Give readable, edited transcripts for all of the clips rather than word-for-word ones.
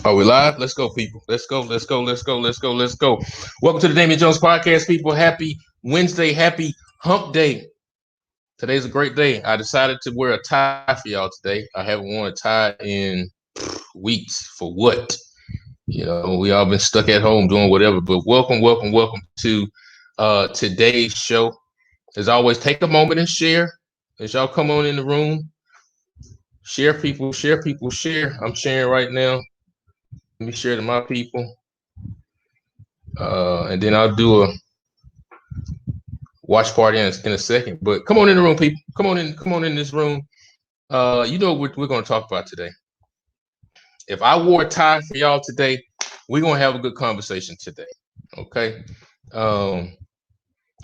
Are we live? Let's go, people. Let's go. Let's go. Let's go. Let's go. Let's go. Welcome to the Damien Jones podcast, people. Happy Wednesday. Happy Hump Day. Today's a great day. I decided to wear a tie for y'all today. I haven't worn a tie in weeks. For what? We all been stuck at home doing whatever. But welcome to today's show. As always, take a moment and share. As y'all come on in the room, share, people. Share, people. Share. I'm sharing right now. Let me share to my people. And then I'll do a watch party in a second. But come on in the room, people. Come on in this room. You know what we're going to talk about today. If I wore a tie for y'all today, we're going to have a good conversation today. Okay. Come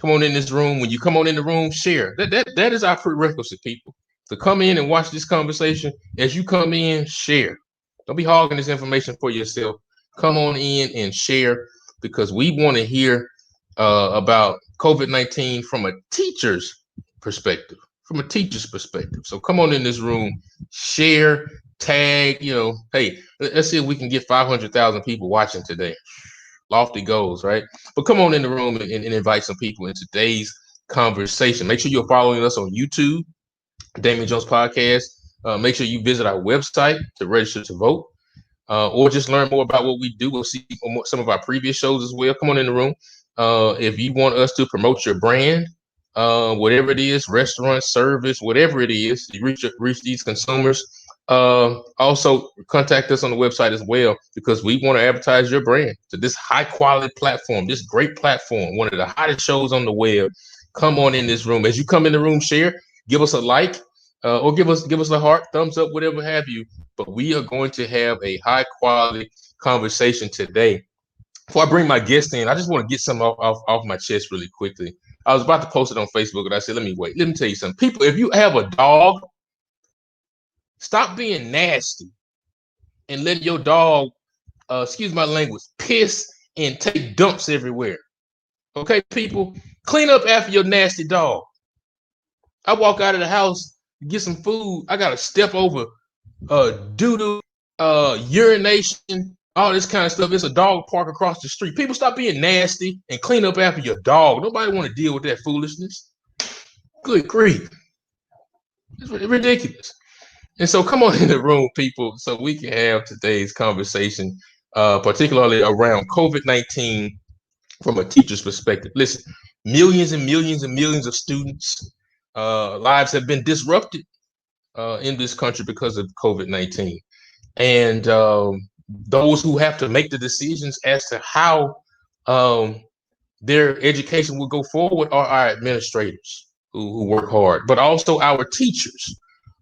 on in this room. When you come on in the room, share. That is our prerequisite, people. To come in and watch this conversation. As you come in, share. Don't be hogging this information for yourself. Come on in and share, because we want to hear about COVID-19 from a teacher's perspective. So come on in this room, share, tag. Hey, let's see if we can get 500,000 people watching today. Lofty goals, right? But come on in the room and invite some people in today's conversation. Make sure you're following us on YouTube, Damien Jones Podcast. Make sure you visit our website to register to vote, or just learn more about what we do. We'll see some of our previous shows as well. Come on in the room. If you want us to promote your brand, whatever it is, restaurant, service, whatever it is, you reach these consumers. Also contact us on the website as well, because we want to advertise your brand to this high quality platform, this great platform, one of the hottest shows on the web. Come on in this room. As you come in the room, share, give us a like, or give us a heart, thumbs up, whatever have you. But we are going to have a high quality conversation today. Before I bring my guest in, I just want to get something off my chest really quickly. I was about to post it on Facebook, and I said, let me wait. Let me tell you something. People, if you have a dog, stop being nasty and let your dog, excuse my language, piss and take dumps everywhere. Okay, people, clean up after your nasty dog. I walk out of the house, get some food. I got to step over doo-doo, urination, all this kind of stuff. It's a dog park across the street. People, stop being nasty and clean up after your dog. Nobody want to deal with that foolishness. Good grief. It's ridiculous. And so come on in the room, people, so we can have today's conversation, particularly around COVID-19 from a teacher's perspective. Listen, millions and millions and millions of students' lives have been disrupted in this country because of COVID-19. And those who have to make the decisions as to how their education will go forward are our administrators who work hard, but also our teachers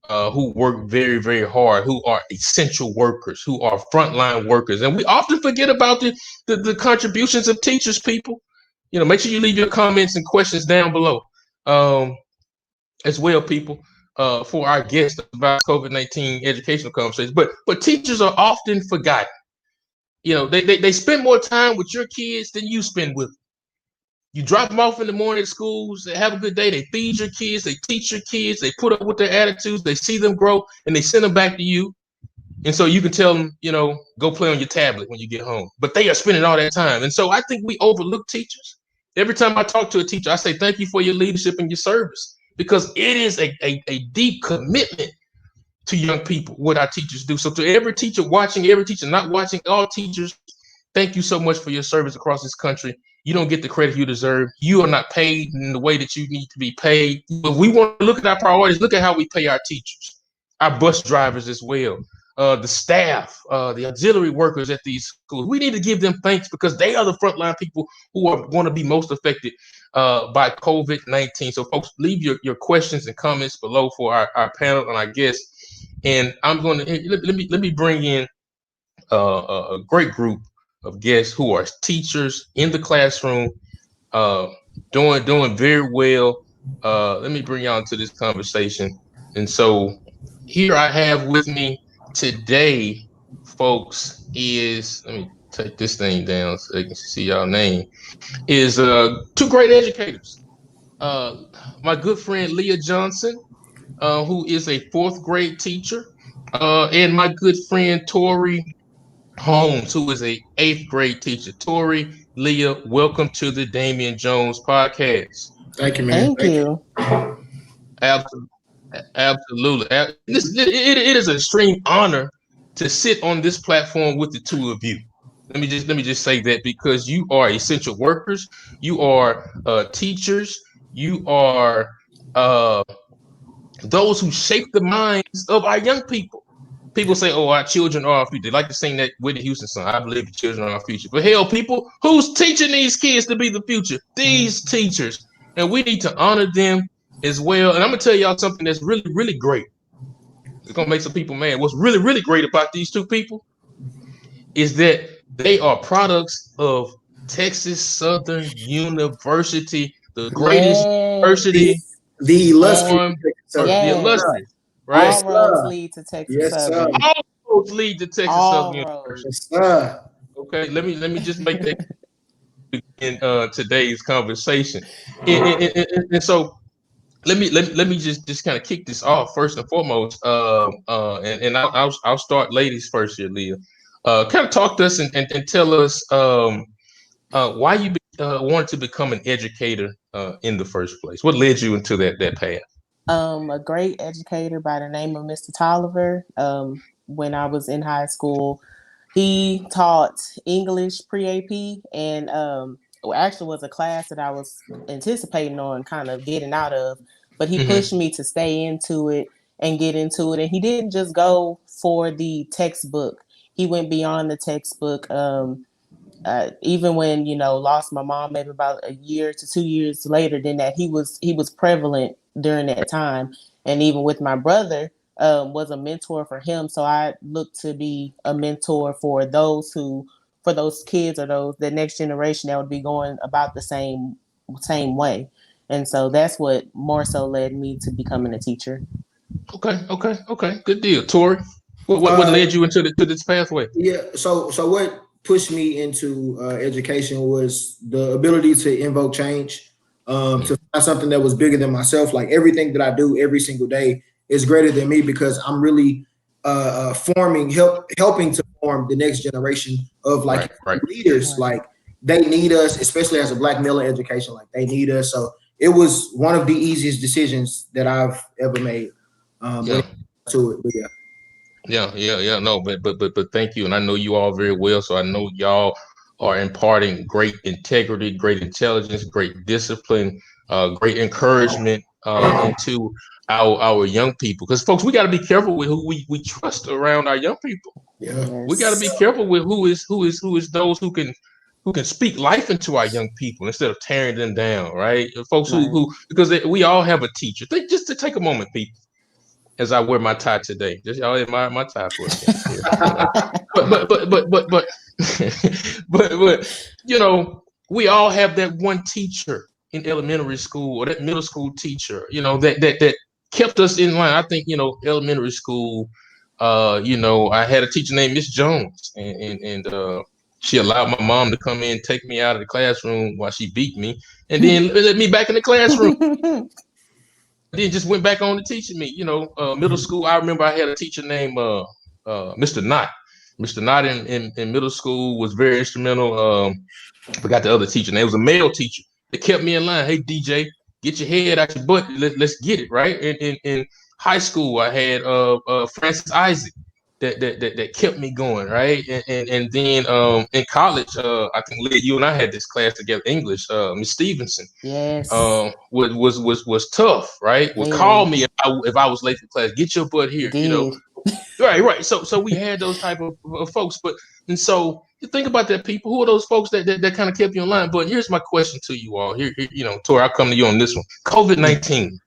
who work very, very hard, who are essential workers, who are frontline workers. And we often forget about the contributions of teachers, people. Make sure you leave your comments and questions down below as well, people, for our guests about COVID-19 educational conversations. But teachers are often forgotten. They spend more time with your kids than you spend with them. You drop them off in the morning at schools, they have a good day, they feed your kids, they teach your kids, they put up with their attitudes, they see them grow, and they send them back to you. And so you can tell them, go play on your tablet when you get home. But they are spending all that time. And so I think we overlook teachers. Every time I talk to a teacher, I say, thank you for your leadership and your service, because it is a deep commitment to young people, what our teachers do. So to every teacher watching, every teacher not watching, all teachers, thank you so much for your service across this country. You don't get the credit you deserve. You are not paid in the way that you need to be paid. But we want to look at our priorities. Look at how we pay our teachers, our bus drivers as well, the staff, the auxiliary workers at these schools. We need to give them thanks, because they are the frontline people who are going to be most affected by COVID-19. So folks, leave your questions and comments below for our panel and our guests. And I'm going to, let me bring in a great group of guests who are teachers in the classroom, doing very well. Let me bring y'all into this conversation. And so here I have with me today, folks, let me take this thing down so they can see y'all name, is two great educators. My good friend Leah Johnson, who is a fourth grade teacher, and my good friend Torre, Holmes, who is a 8th grade teacher. Torre, Leah, welcome to the Damien Jones podcast. Thank you, man. Thank Thank you. you. Absolutely. Absolutely. It is an extreme honor to sit on this platform with the two of you. Let me just say that, because you are essential workers, you are teachers, you are uh, those who shape the minds of our young people. People say, "Oh, our children are our future." They like to sing that Whitney Houston song. I believe the children are our future. But hell, people, who's teaching these kids to be the future? These teachers, and we need to honor them as well. And I'm gonna tell y'all something that's really, really great. It's gonna make some people mad. What's really, really great about these two people is that they are products of Texas Southern University, the greatest The university Yes. the illustrious on earth, Southern. the Yes, Yes. sir. illustrious, right? Yes, All roads sir. lead to Texas Yes, sir. Southern. All roads lead to Texas Southern All University. Yes, roads. sir. Okay, let me just make that in today's conversation, and so let me just kind of kick this off first and foremost. And I'll start ladies first here, Leah. Kind of talk to us and tell us why you wanted to become an educator in the first place. What led you into that path? A great educator by the name of Mr. Tolliver. When I was in high school, he taught English pre-AP, and actually was a class that I was anticipating on kind of getting out of, but he Mm-hmm. pushed me to stay into it and get into it. And he didn't just go for the textbook; he went beyond the textbook. Even when lost my mom maybe about a year to 2 years later than that, he was prevalent during that time. And even with my brother, was a mentor for him. So I look to be a mentor for those kids, or those the next generation that would be going about the same way. And so that's what more so led me to becoming a teacher. Okay. Good deal, Tori. What Uh, led you into to this pathway? yeah. So what pushed me into education was the ability to invoke change, Mm. to find something that was bigger than myself. Like everything that I do every single day is greater than me, because I'm really helping to form the next generation of like Right. leaders. Right. Like they need us, especially as a black male in education. Like they need us. So it was one of the easiest decisions that I've ever made when Yeah. it comes to it. But yeah. Yeah. No, but thank you. And I know you all very well, so I know y'all are imparting great integrity, great intelligence, great discipline, great encouragement into our young people. Because folks, we got to be careful with who we trust around our young people. Yeah. We got to be Yes. careful with who is those who can speak life into our young people instead of tearing them down, right? Folks who Right. who because we all have a teacher. Just to take a moment, people, as I wear my tie today. Just y'all admire my tie for a minute here, but but we all have that one teacher in elementary school, or that middle school teacher, that kept us in line. I think elementary school. I had a teacher named Miss Jones, and she allowed my mom to come in, take me out of the classroom while she beat me, and then let me back in the classroom. Then just went back on to teaching me. Middle school. I remember I had a teacher named Mr. Knott. Mr. Knott in middle school was very instrumental. Forgot the other teacher name. It was a male teacher that kept me in line. Hey DJ, get your head out your butt. Let's get it right. In high school, I had Francis Isaac that kept me going, right. And then in college, I think Leah, you and I had this class together, English. Miss Stevenson Yes. was tough, right? Would call Very. me if I was late for class. Get your butt here, Did. right. So we had those type of folks, but and so you think about that, people. Who are those folks that kind of kept you in line? But here's my question to you all. Here, Tori, I'll come to you on this one. COVID-19,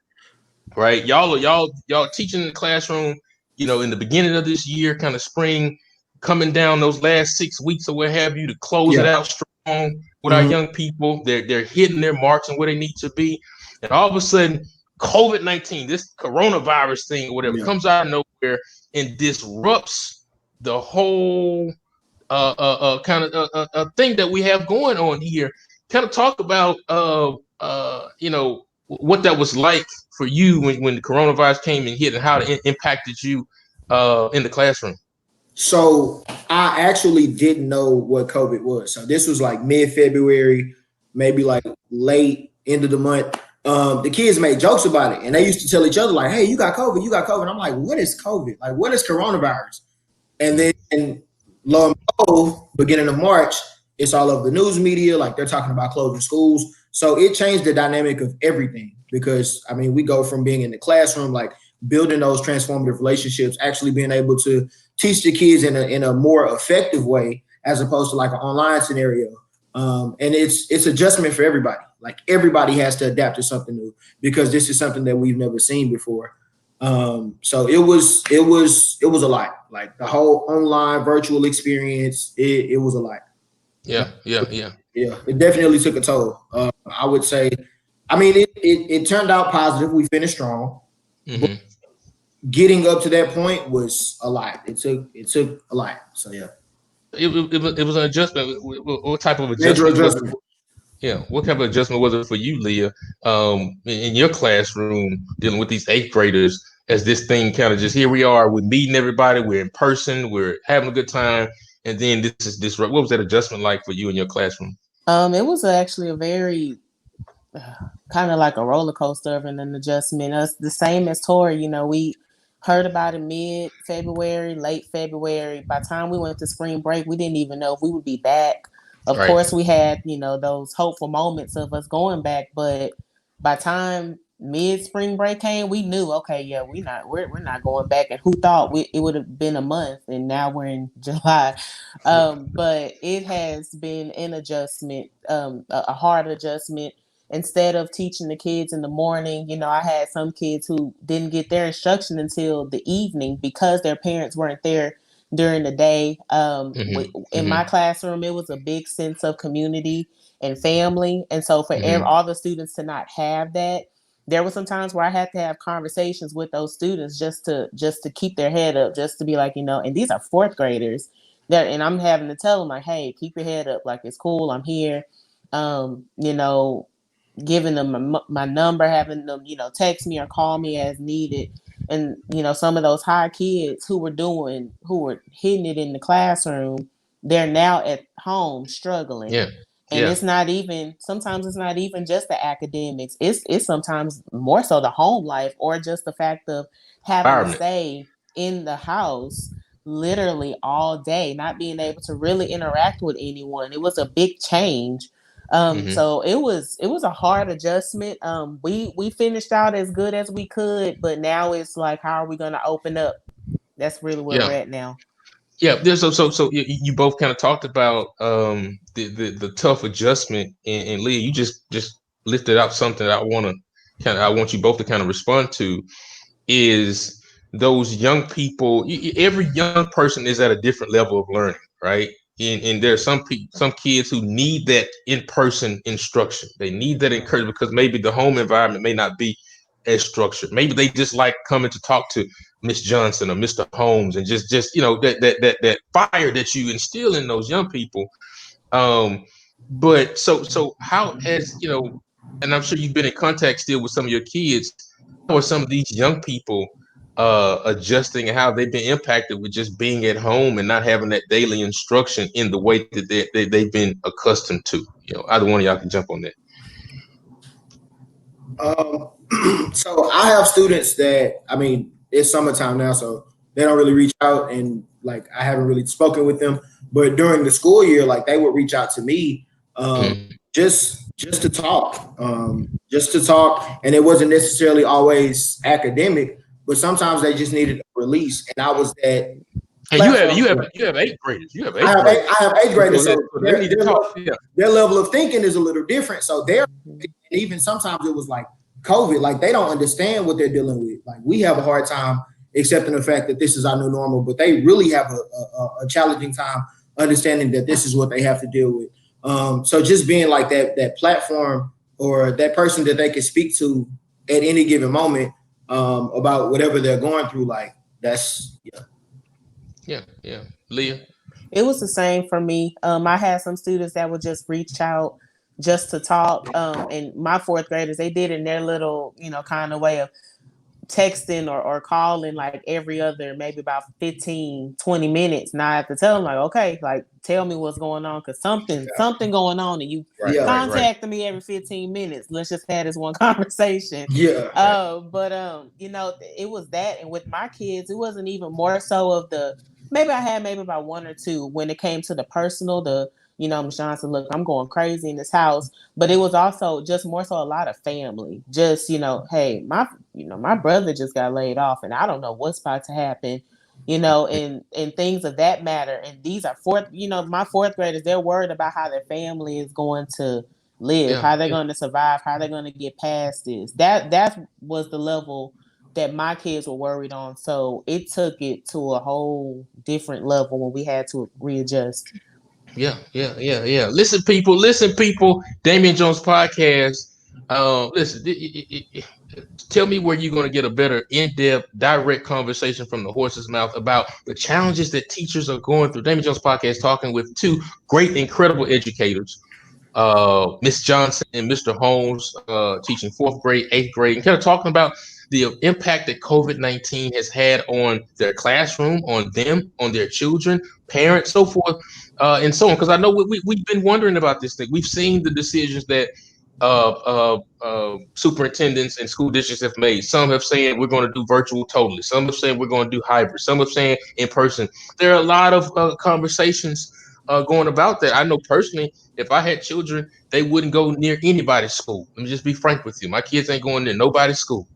right? Y'all teaching in the classroom, in the beginning of this year, kind of spring, coming down those last 6 weeks or what have you, to close it Yeah. out strong with our Mhm. young people. They're hitting their marks and where they need to be, and all of a sudden, COVID-19, this coronavirus thing or whatever, Yeah. comes out of nowhere and disrupts the whole kind of thing that we have going on here. Kind of talk about what that was like for you when the coronavirus came and hit, and how it impacted you in the classroom. So I actually didn't know what COVID was. So this was like mid-February, maybe like late end of the month. The kids made jokes about it, and they used to tell each other like, "Hey, you got COVID, you got COVID." I'm like, "What is COVID? Like, what is coronavirus?" And then lo and behold, beginning of March, it's all over the news media. Like they're talking about closing schools. So it changed the dynamic of everything because I mean, we go from being in the classroom, like building those transformative relationships, actually being able to teach the kids in a more effective way as opposed to like an online scenario. And it's adjustment for everybody. Like everybody has to adapt to something new because this is something that we've never seen before. So it was a lot. Like the whole online virtual experience, it was a lot. Yeah. Yeah, it definitely took a toll. I would say, I mean, it turned out positive. We finished strong, but Mm-hmm. getting up to that point was a lot. It took a lot. So yeah, It was an adjustment. What type of major adjustment was it? adjustment. Yeah, what type of adjustment was it for you, Leah, in your classroom dealing with these eighth graders as this thing kind of just here we are, we're meeting everybody, we're in person, we're having a good time, and then this is this. What was that adjustment like for you in your classroom? It was actually a very kind of like a roller coaster of an adjustment. Us the same as Torre, we heard about it mid-February, late February. By the time we went to spring break, we didn't even know if we would be back. Of Right. course, we had, those hopeful moments of us going back, but by time mid spring break came, we knew, okay, yeah, we're not going back. And who thought it would have been a month, and now we're in July. But it has been an adjustment, a hard adjustment. Instead of teaching the kids in the morning, I had some kids who didn't get their instruction until the evening because their parents weren't there during the day. In my classroom, it was a big sense of community and family. And so for all the students to not have that, there were some times where I had to have conversations with those students just to keep their head up, just to be like, and these are fourth graders and I'm having to tell them like, hey, keep your head up. Like, it's cool. I'm here. Giving them my number, having them, text me or call me as needed. And, some of those high kids who were hitting it in the classroom, they're now at home struggling. Yeah. And sometimes it's not even just the academics. It's sometimes more so the home life or just the fact of having to stay in the house literally all day, not being able to really interact with anyone. It was a big change. So it was a hard adjustment. We finished out as good as we could, but now it's like, how are we going to open up? That's really where we're at now. Yeah, so you both kind of talked about the tough adjustment, and Leah, you just lifted out something that I want you both to kind of respond to is those young people. Every young person is at a different level of learning, right? And there are some kids who need that in-person instruction. They need that encouragement because maybe the home environment may not be as structured. Maybe they just like coming to talk to Miss Johnson or Mr. Holmes and just that fire that you instill in those young people. But so how has and I'm sure you've been in contact still with some of your kids. How are some of these young people adjusting and how they've been impacted with just being at home and not having that daily instruction in the way that they've been accustomed to? Either one of y'all can jump on that. So I have students that, I mean, it's summertime now, so they don't really reach out, and like I haven't really spoken with them. But during the school year, like they would reach out to me, just to talk, and it wasn't necessarily always academic, but sometimes they just needed a release, and I was that. And you have eighth graders. You have eighth graders. I have eighth graders, so they need to talk. Their level of thinking is a little different. So even sometimes it was like COVID, like they don't understand what they're dealing with. Like we have a hard time accepting the fact that this is our new normal, but they really have a challenging time understanding that this is what they have to deal with. So just being like that platform or that person that they can speak to at any given moment about whatever they're going through, like that's Yeah. Leah? It was the same for me. I had some students that would just reach out just to talk. And my fourth graders, they did in their little, kind of way of texting or calling like every other, maybe about 15, 20 minutes. Now I have to tell them like, okay, like tell me what's going on, because something going on, and you contacting me every 15 minutes. Let's just have this one conversation. But you know, it was that. And with my kids, it wasn't even more so of the, maybe I had maybe about one or two when it came to the personal, you know, Ms. Johnson, look, I'm going crazy in this house. But it was also just more so a lot of family. Just, you know, hey, my brother just got laid off and I don't know what's about to happen, you know, and things of that matter. And these are my fourth graders, they're worried about how their family is going to live, how they're going to survive, how they're going to get past this. That was the level that my kids were worried on. So it took it to a whole different level when we had to readjust. Yeah. Listen, people. Damien Jones podcast. Listen, tell me where you're going to get a better in-depth, direct conversation from the horse's mouth about the challenges that teachers are going through. Damien Jones podcast, talking with two great, incredible educators, Miss Johnson and Mr. Holmes, teaching 4th grade, 8th grade, and kind of talking about the impact that COVID-19 has had on their classroom, on them, on their children, parents, so forth, and so on. Because I know we've been wondering about this thing. We've seen the decisions that superintendents and school districts have made. Some have said we're going to do virtual totally. Some have said we're going to do hybrid. Some have said in person. There are a lot of conversations going about that. I know personally, if I had children, they wouldn't go near anybody's school. Let me just be frank with you. My kids ain't going near nobody's school.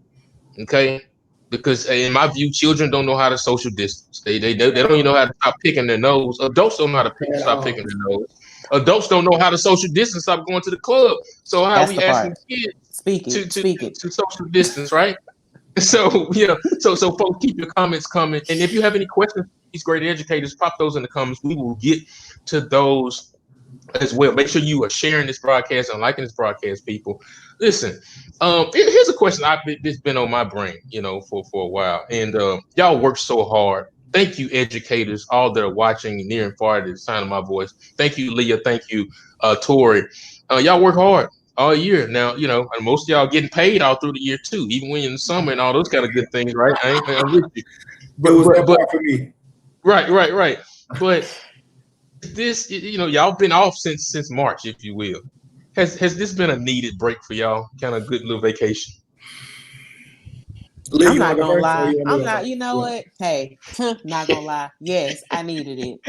Okay, because in my view, children don't know how to social distance. They don't even know how to stop picking their nose. Adults don't know how to stop picking their nose. Adults don't know how to social distance, stop going to the club. So how are we asking kids to social distance, right? So so folks, keep your comments coming. And if you have any questions, these great educators, pop those in the comments. We will get to those as well. Make sure you are sharing this broadcast and liking this broadcast, people. Listen, here's a question it's been on my brain, for a while. And y'all work so hard. Thank you, educators, all that are watching near and far at the sound of my voice. Thank you, Leah. Thank you, Torre. Y'all work hard all year. Now, and most of y'all getting paid all through the year too, even when you're in the summer and all those kind of good things, right? I'm with you. But it was that part for me. Right. But this, y'all been off since March, if you will. Has this been a needed break for y'all? Kind of good little vacation. I'm not gonna lie. I'm not. You know what? Hey, not gonna lie. Yes, I needed it.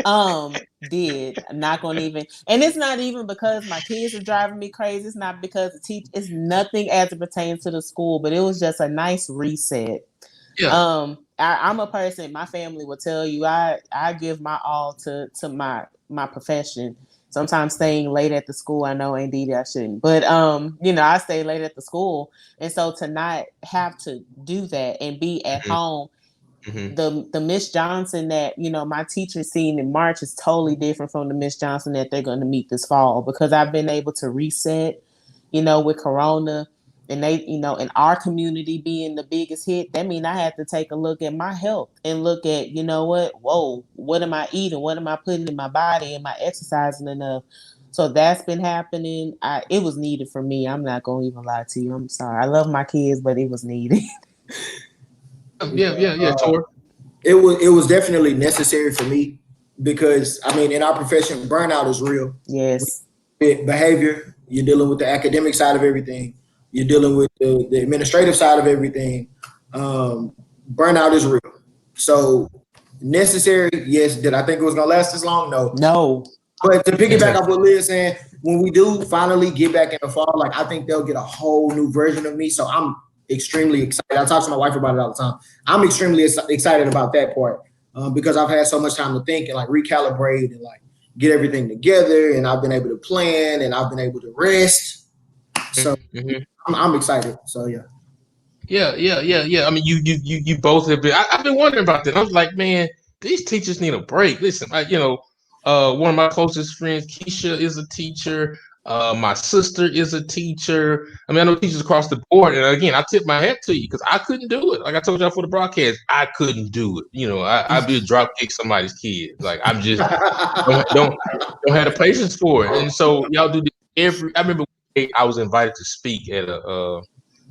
Did I'm not gonna even. And it's not even because my kids are driving me crazy. It's not because it's nothing as it pertains to the school. But it was just a nice reset. Yeah. I'm a person. My family will tell you I give my all to my profession. Sometimes staying late at the school, I know indeed I shouldn't, but I stay late at the school, and so to not have to do that and be at home, the Miss Johnson that my teacher seen in March is totally different from the Miss Johnson that they're going to meet this fall, because I've been able to reset, with Corona. And they, in our community being the biggest hit, that means I had to take a look at my health and look at, what am I eating? What am I putting in my body? Am I exercising enough? So that's been happening. It was needed for me. I'm not going to even lie to you. I'm sorry. I love my kids, but it was needed. Yeah. Torre. It was definitely necessary for me because, in our profession, burnout is real. Yes. Behavior, you're dealing with the academic side of everything. You're dealing with the administrative side of everything. Burnout is real. So necessary, yes. Did I think it was going to last this long? No. But to piggyback off what Leah's saying, when we do finally get back in the fall, I think they'll get a whole new version of me. So I'm extremely excited. I talk to my wife about it all the time. I'm extremely excited about that part because I've had so much time to think and recalibrate and get everything together. And I've been able to plan and I've been able to rest. So I'm excited. So yeah. Yeah. You both have been. I've been wondering about that. I was like, man, these teachers need a break. Listen, one of my closest friends, Keisha, is a teacher. My sister is a teacher. I know teachers across the board. And again, I tip my hat to you because I couldn't do it. Like I told y'all for the broadcast, I couldn't do it. I'd be a drop kick somebody's kid. I'm just don't have the patience for it. And so y'all do this I remember I was invited to speak at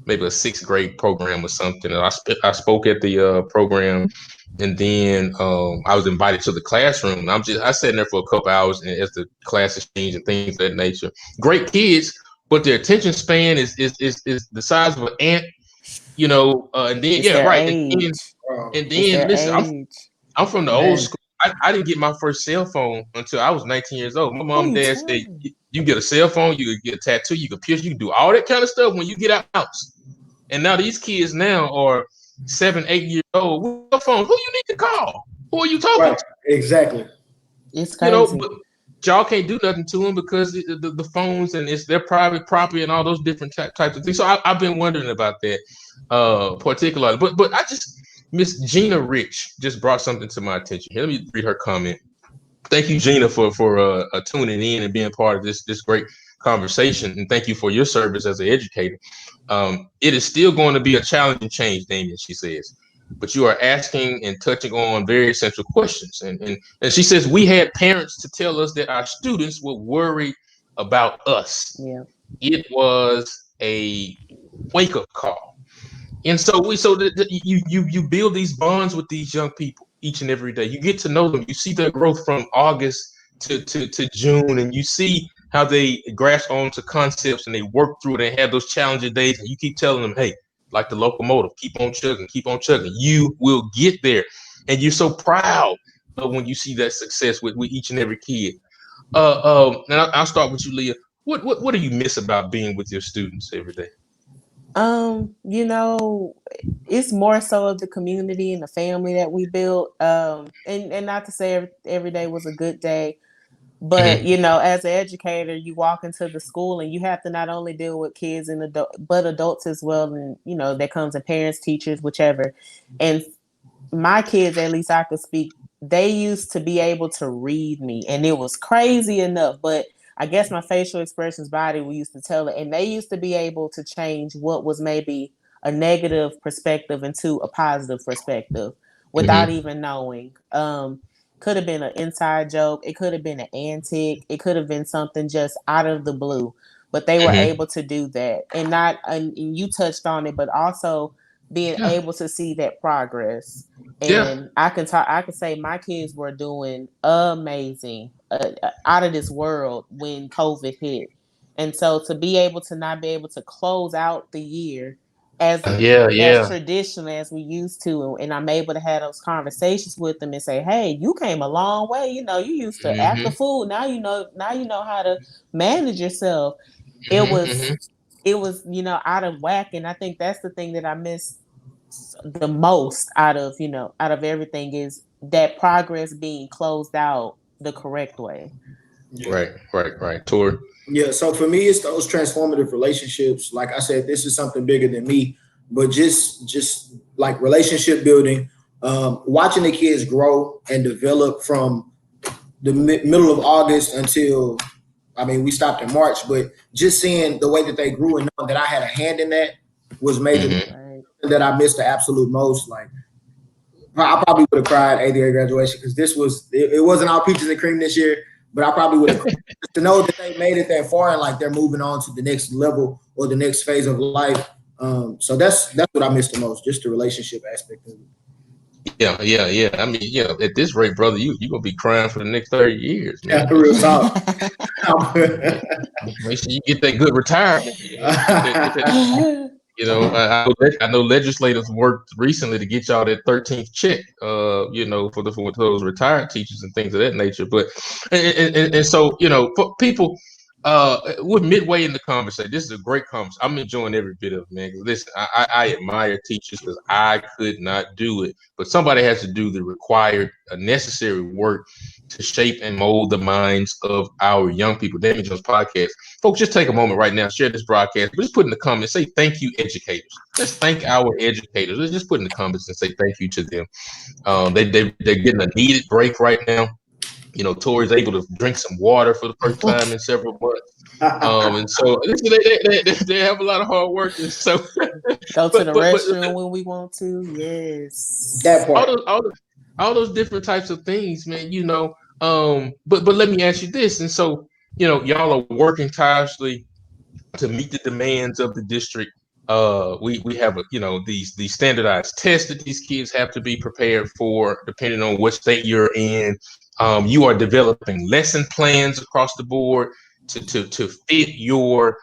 maybe a 6th grade program or something. And I spoke at the program, and then I was invited to the classroom. And I sat in there for a couple hours, and as the classes changed and things of that nature. Great kids, but their attention span is the size of an ant, and then It's their right, age. and It's then their listen, age. I'm from the old school. I didn't get my first cell phone until I was 19 years old. My mom and dad said, you get a cell phone, you could get a tattoo, you could pierce, you can do all that kind of stuff when you get out the house. And now these kids now are 7, 8 years old with your phone. Who you need to call? Who are you talking to? Exactly. It's crazy. But y'all can't do nothing to them because the phones and it's their private property and all those different types of things. So I've been wondering about that particularly. But I just, Miss Gina Rich just brought something to my attention. Here, let me read her comment. Thank you, Gina, for tuning in and being part of this great conversation, and thank you for your service as an educator. It is still going to be a challenging change, Damien, she says, but you are asking and touching on very essential questions. And she says, we had parents to tell us that our students would worry about us. Yeah. It was a wake-up call. And so you build these bonds with these young people each and every day. You get to know them. You see their growth from August to June, and you see how they grasp onto concepts and they work through it and have those challenging days. And you keep telling them, hey, like the locomotive, keep on chugging. You will get there. And you're so proud of when you see that success with each and every kid. And I'll start with you, Leah. What do you miss about being with your students every day? It's more so of the community and the family that we built. And not to say every day was a good day, but as an educator, you walk into the school and you have to not only deal with kids and but adults as well. And that comes in parents, teachers, whichever. And my kids, at least I could speak, they used to be able to read me, and it was crazy enough, but I guess my facial expressions body, we used to tell it, and they used to be able to change what was maybe a negative perspective into a positive perspective without even knowing. Could have been an inside joke. It could have been an antic. It could have been something just out of the blue, but they were able to do that. And you touched on it, but also being able to see that progress. And I can say my kids were doing amazing, out of this world when COVID hit. And so to be able to not be able to close out the year as traditionally as we used to, and I'm able to have those conversations with them and say, hey, you came a long way. You used to act the fool. Now you know how to manage yourself. It was out of whack. And I think that's the thing that I miss the most out of everything, is that progress being closed out the correct way. Right. Torre. Yeah, so for me, it's those transformative relationships. Like I said, this is something bigger than me, but just like relationship building, watching the kids grow and develop from the middle of August until, we stopped in March, but just seeing the way that they grew and knowing that I had a hand in that was major. That I missed the absolute most. Like, I probably would have cried 8th grade graduation, because it wasn't all peaches and cream this year, but I probably would have cried to know that they made it that far and like they're moving on to the next level or the next phase of life. So that's what I missed the most, just the relationship aspect of it. Yeah. At this rate, brother, you're gonna be crying for the next 30 years, man. Yeah, real talk. Make sure you get that good retirement. I know legislators worked recently to get y'all that 13th check, for those retired teachers and things of that nature. But and so for people, we're midway in the conversation. This is a great conversation. I'm enjoying every bit of it, man. Listen, I admire teachers because I could not do it, but somebody has to do the required, necessary work to shape and mold the minds of our young people. Damien Jones podcast. Folks, just take a moment right now, share this broadcast, but just put in the comments, say thank you, educators. Let's thank our educators. Let's just put in the comments and say thank you to them. They're getting a needed break right now. Torre is able to drink some water for the first time in several months. And so they have a lot of hard work. And so go to the restroom when we want to. Yes. That part. All those different types of things, man, but let me ask you this. And so, y'all are working tirelessly to meet the demands of the district We have these standardized tests that these kids have to be prepared for, depending on what state you're in. You are developing lesson plans across the board to fit your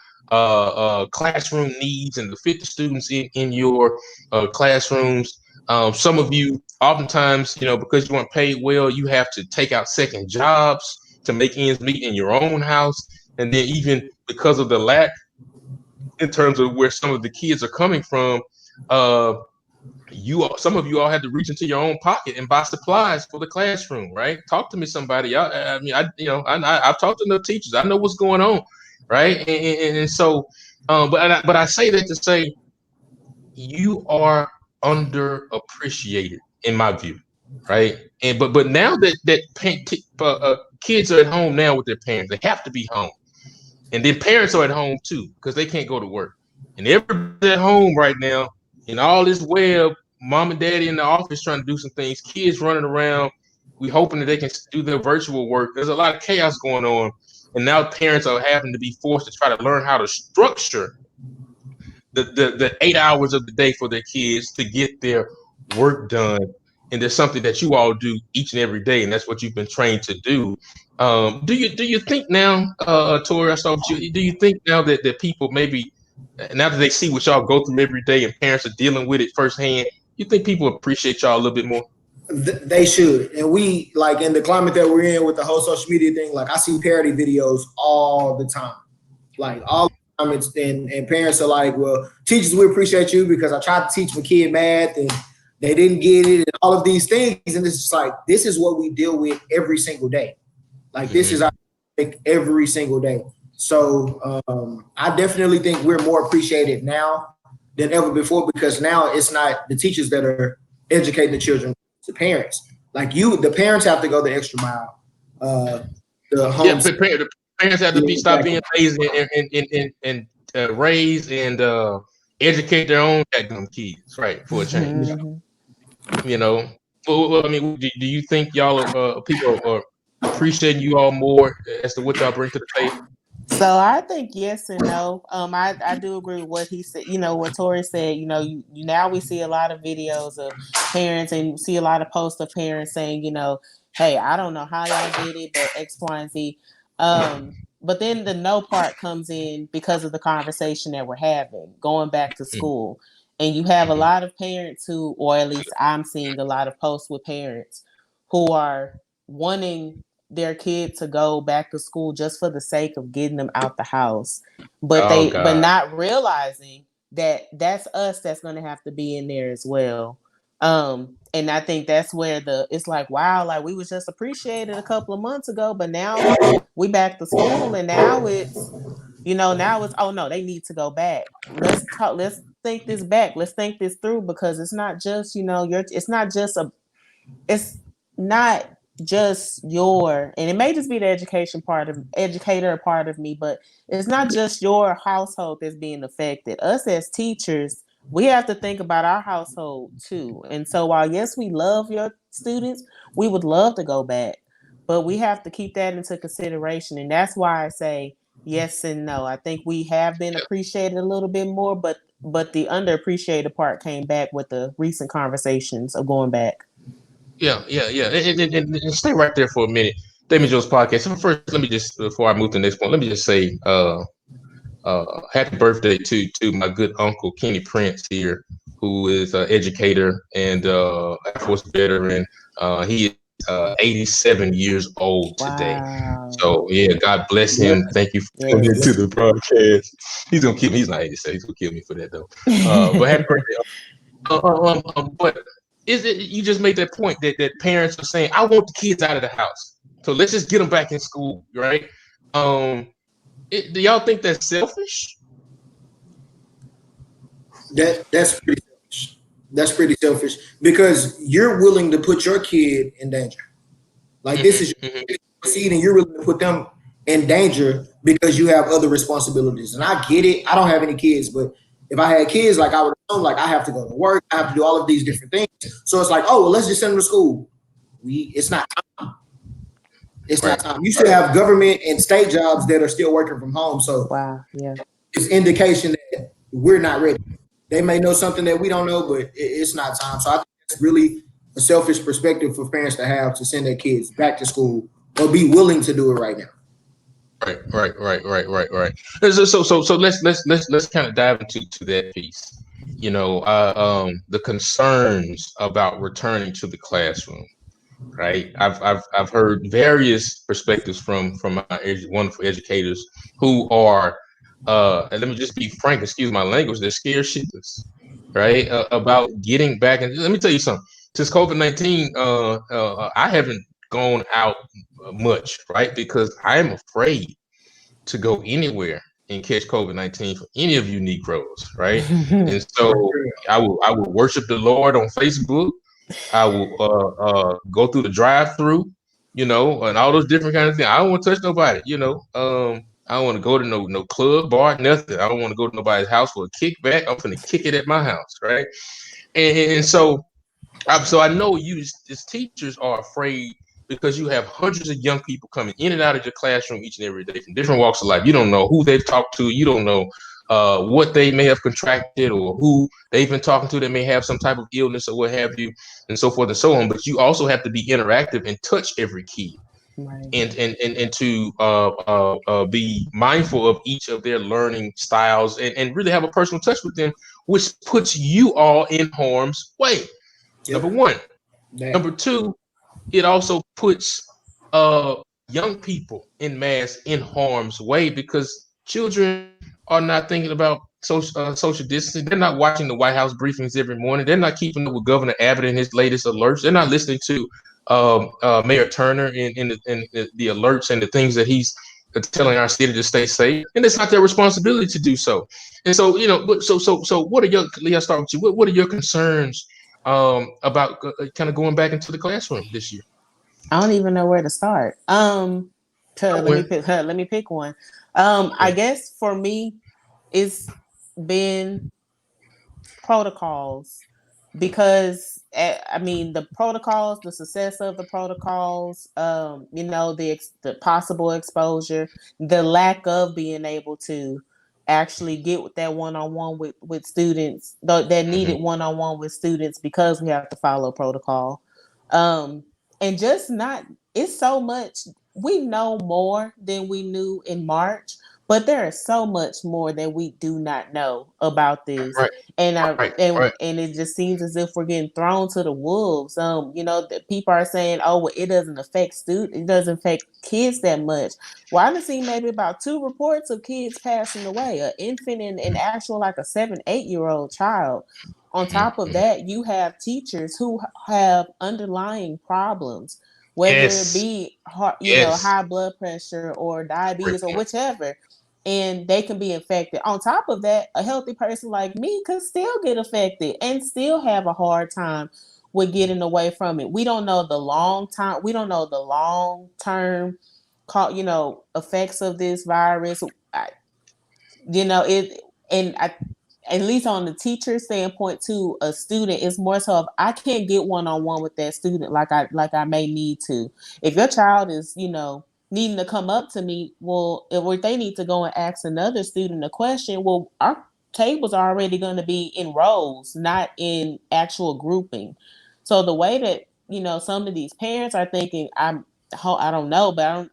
classroom needs and to fit the students in your classrooms. Some of you, oftentimes, because you weren't paid well, you have to take out second jobs to make ends meet in your own house. And then even because of the lack in terms of where some of the kids are coming from, some of you all had to reach into your own pocket and buy supplies for the classroom, right? Talk to me, somebody. I've talked to enough teachers. I know what's going on, right? And so, but I say that to say you are underappreciated in my view, right? And but now that kids are at home now with their parents, they have to be home. And then parents are at home too, because they can't go to work. And everybody's at home right now. And all this web, mom and daddy in the office trying to do some things, kids running around. We hoping that they can do their virtual work. There's a lot of chaos going on. And now parents are having to be forced to try to learn how to structure the 8 hours of the day for their kids to get their work done. And there's something that you all do each and every day, and that's what you've been trained to do. Do you think now, Torre, I saw you. Do you think now that people maybe now that they see what y'all go through every day and parents are dealing with it firsthand, you think people appreciate y'all a little bit more? They should. And we, like, in the climate that we're in with the whole social media thing, like, I see parody videos all the time, like all the time. And parents are like, well, teachers, we appreciate you because I tried to teach my kid math and they didn't get it and all of these things. And it's just like, this is what we deal with every single day. Like, this is our every single day. So I definitely think we're more appreciated now than ever before, because now it's not the teachers that are educating the children, it's the parents. Like, the parents have to go the extra mile. The homes, the parents have to stop being lazy and raise and educate their own kids, right? For a change, Well, I mean, do you think y'all people are appreciating you all more as to what y'all bring to the table? So I think yes and no. I do agree with what he said. What Torre said. You now we see a lot of videos of parents and you see a lot of posts of parents saying, hey, I don't know how y'all did it, but X, Y, and Z. But then the no part comes in because of the conversation that we're having, going back to school. And you have a lot of parents who, or at least I'm seeing a lot of posts with parents who are wanting their kid to go back to school just for the sake of getting them out the house, but not realizing that that's us that's going to have to be in there as well. And I think that's where it's like, wow, like we was just appreciated a couple of months ago, but now we back to school and now it's oh no, they need to go back. Let's think this back. Let's think this through, because it's not just, it's not just and it may just be the educator part of me, but it's not just your household that's being affected. Us as teachers, we have to think about our household too. And so while yes, we love your students, we would love to go back, but we have to keep that into consideration. And that's why I say yes and no. I think we have been appreciated a little bit more, but the underappreciated part came back with the recent conversations of going back. Yeah. And stay right there for a minute. Damien Jones podcast. So first, let me just, before I move to the next point, let me just say happy birthday to my good uncle Kenny Prince here, who is an educator and Air Force veteran. He is 87 years old today. Wow. So yeah, God bless him. Thank you for coming into the broadcast. He's gonna kill me. He's not 87. He's gonna kill me for that though. But happy birthday. But is it, you just made that point that parents are saying, I want the kids out of the house, so let's just get them back in school, right? Do y'all think that's selfish? That's pretty selfish. That's pretty selfish, because you're willing to put your kid in danger. Like, this is your seed, and you're willing to put them in danger because you have other responsibilities. And I get it. I don't have any kids, but if I had kids, like, I would know, like, I have to go to work, I have to do all of these different things. So it's like, oh, well, let's just send them to school. It's not time. It's not time. You still have government and state jobs that are still working from home. So wow, yeah, it's indication that we're not ready. They may know something that we don't know, but it's not time. So I think it's really a selfish perspective for parents to have to send their kids back to school or be willing to do it right now. Right. So let's kind of dive into that piece. The concerns about returning to the classroom. Right. I've heard various perspectives from my wonderful educators who are, and let me just be frank, excuse my language, they're scared shitless, right? About getting back. And let me tell you something. Since COVID-19, I haven't gone out much, right? Because I'm afraid to go anywhere and catch COVID-19 for any of you Negroes, right? And so I will worship the Lord on Facebook. I will go through the drive-through, and all those different kinds of things. I don't want to touch nobody, I don't want to go to no club, bar, nothing. I don't want to go to nobody's house for a kickback. I'm gonna kick it at my house, right? And so I know you as teachers are afraid because you have hundreds of young people coming in and out of your classroom each and every day from different walks of life. You don't know who they've talked to. You don't know what they may have contracted or who they've been talking to that may have some type of illness or what have you, and so forth and so on. But you also have to be interactive and touch every kid. Right. And to be mindful of each of their learning styles and really have a personal touch with them, which puts you all in harm's way. Yep. Number one. Damn. Number two, it also puts young people in mass in harm's way because children are not thinking about social distancing. They're not watching the White House briefings every morning. They're not keeping up with Governor Abbott and his latest alerts. They're not listening to Mayor Turner in the alerts and the things that he's telling our city to stay safe. And it's not their responsibility to do so. And so, so what are your, Leah, I'll start with you. What are your concerns about kind of going back into the classroom this year? I don't even know where to start. Let me pick one. I guess for me, it's been protocols because the protocols, the success of the protocols, the possible exposure, the lack of being able to actually get with that one-on-one with students that needed one-on-one with students because we have to follow protocol. And just not, it's so much, we know more than we knew in March, but there is so much more that we do not know about this. Right. And it just seems as if we're getting thrown to the wolves. That people are saying, oh, well, it doesn't affect students, it doesn't affect kids that much. Well, I've seen maybe about 2 reports of kids passing away, an infant and actual like a 7-8-year-old child. On top of that, you have teachers who have underlying problems, whether it be high blood pressure or diabetes or whichever, and they can be infected. On top of that, a healthy person like me could still get affected and still have a hard time with getting away from it. We don't know the long time. We don't know the long term, effects of this virus. At least on the teacher standpoint to a student, it's more so if I can't get one-on-one with that student like I may need to. If your child is, needing to come up to me, well, if they need to go and ask another student a question, well, our tables are already going to be in rows, not in actual grouping. So the way that, some of these parents are thinking, I don't know, but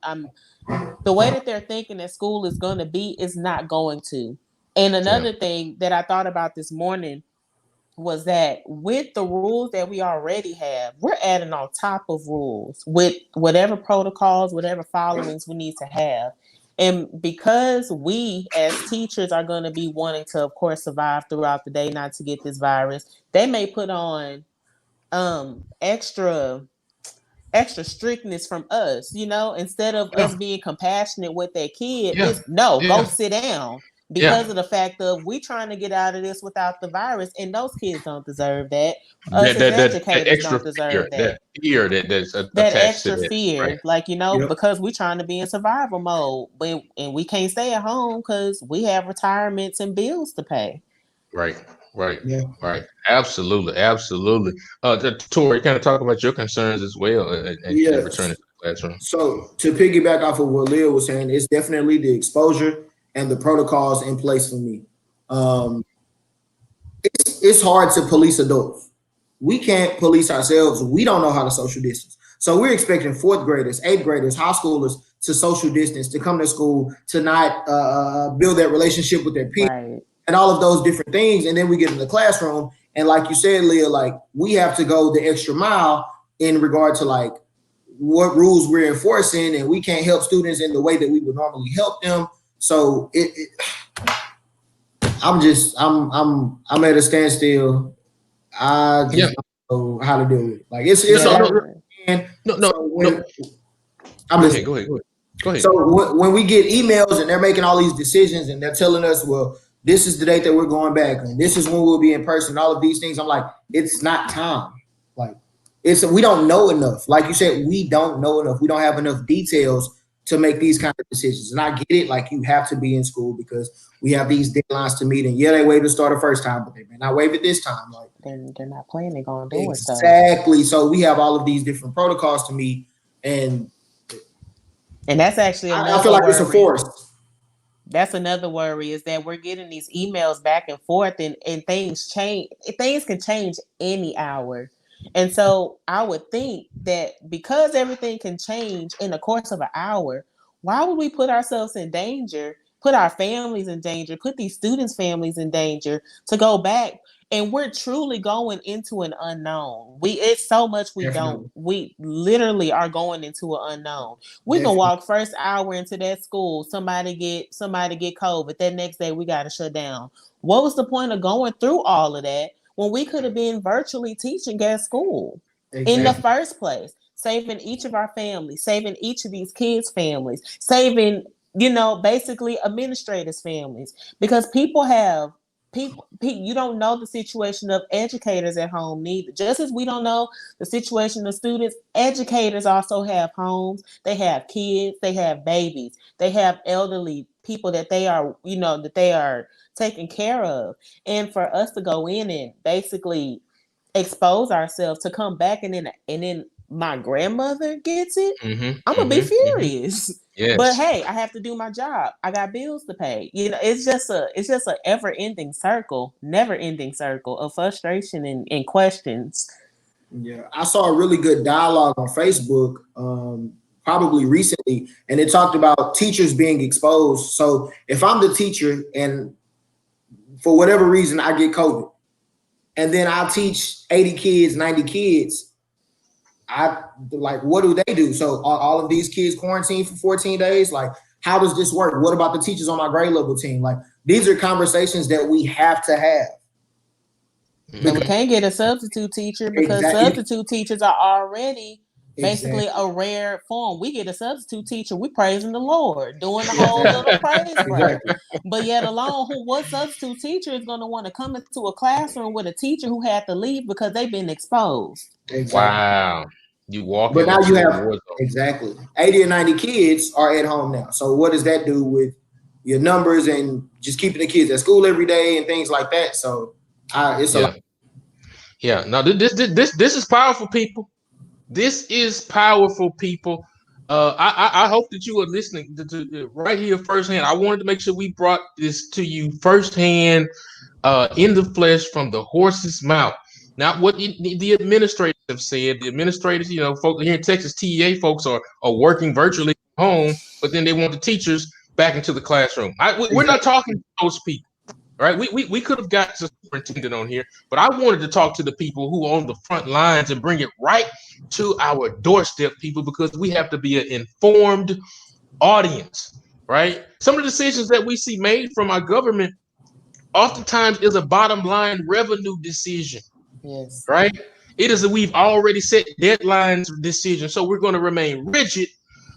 the way that they're thinking that school is going to be is not going to. And another thing that I thought about this morning was that with the rules that we already have, we're adding on top of rules with whatever protocols, whatever followings we need to have. And because we as teachers are going to be wanting to, of course, survive throughout the day, not to get this virus, they may put on extra strictness from us, instead of us being compassionate with their kid. Go sit down. Because of the fact of we trying to get out of this without the virus, and those kids don't deserve that. Us as educators don't deserve that. That extra fear, right? Because we trying to be in survival mode, and we can't stay at home because we have retirements and bills to pay. Right. Absolutely. Torre, kind of talk about your concerns as well and returning to the classroom. So to piggyback off of what Leah was saying, it's definitely the exposure and the protocols in place for me. it's hard to police adults. We can't police ourselves. We don't know how to social distance. So we're expecting fourth graders, eighth graders, high schoolers to social distance, to come to school, to not build that relationship with their peers, Right. and all of those different things. And then we get in the classroom, and like you said, Leah, like we have to go the extra mile in regard to like what rules we're enforcing, and we can't help students in the way that we would normally help them. So I'm at a standstill. I just don't know how to deal with it. Like it's Go ahead. So when we get emails and they're making all these decisions and they're telling us, well, this is the date that we're going back and this is when we'll be in person, all of these things, I'm like, it's not time. Like we don't know enough. Like you said, we don't know enough. We don't have enough details to make these kind of decisions. And I get it. Like you have to be in school because we have these deadlines to meet. And yeah, they waived the start the first time, but they may not waive it this time. Like They're not planning on doing so. Exactly. So we have all of these different protocols to meet, and that's actually I feel like it's a force. That's another worry, is that we're getting these emails back and forth, and things change. Things can change any hour. And so I would think that because everything can change in the course of an hour, why would we put ourselves in danger, put our families in danger, put these students' families in danger to go back? And we're truly going into an unknown. It's so much we literally are going into an unknown. We can walk first hour into that school, somebody get COVID. That next day we got to shut down. What was the point of going through all of that when we could have been virtually teaching at school in the first place, saving each of our families, saving each of these kids' families, saving, basically administrators' families, because people, you don't know the situation of educators at home neither. Just as we don't know the situation of students, educators also have homes. They have kids. They have babies. They have elderly people that they are taking care of. And for us to go in and basically expose ourselves to come back and then my grandmother gets it, I'm gonna be furious. Yes. But hey, I have to do my job. I got bills to pay. It's just a ever-ending circle, never-ending circle of frustration and questions. Yeah, I saw a really good dialogue on Facebook, probably recently, and it talked about teachers being exposed. So if I'm the teacher and for whatever reason I get COVID, and then I teach 80 kids, 90 kids, what do they do? So are all of these kids quarantined for 14 days? Like, how does this work? What about the teachers on my grade level team? Like, these are conversations that we have to have. And we can't get a substitute teacher because substitute teachers are already basically a rare form. We get a substitute teacher, we praising the Lord, doing the whole little praise break. But yet alone, what substitute teacher is going to want to come into a classroom with a teacher who had to leave because they've been exposed? Exactly. Wow. You walk but now you have 80 or 90 kids are at home now. So what does that do with your numbers and just keeping the kids at school every day and things like that? So it's a lot. Yeah. Now this is powerful, people. This is powerful, people. I hope that you are listening to right here firsthand. I wanted to make sure we brought this to you firsthand, in the flesh, from the horse's mouth. Not what the administrators have said. The administrators, folks here in Texas, TEA folks are working virtually from home, but then they want the teachers back into the classroom. We're not talking to those people, right? We could have got the superintendent on here, but I wanted to talk to the people who are on the front lines and bring it right to our doorstep, people, because we have to be an informed audience, right? Some of the decisions that we see made from our government oftentimes is a bottom line revenue decision. Yes. Right? It is that we've already set deadlines decisions. So we're going to remain rigid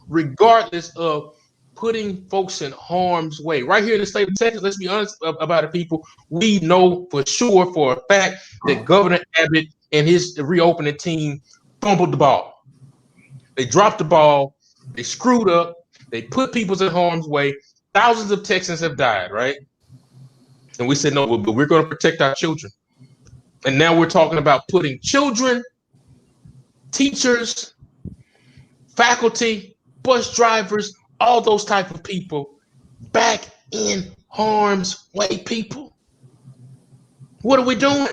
regardless of putting folks in harm's way. Right here in the state of Texas, let's be honest about it, people. We know for sure, for a fact, that Governor Abbott and his reopening team fumbled the ball. They dropped the ball. They screwed up. They put people in harm's way. Thousands of Texans have died, right? And we said, no, but we're going to protect our children. And now we're talking about putting children, teachers, faculty, bus drivers, all those type of people back in harm's way, people. What are we doing?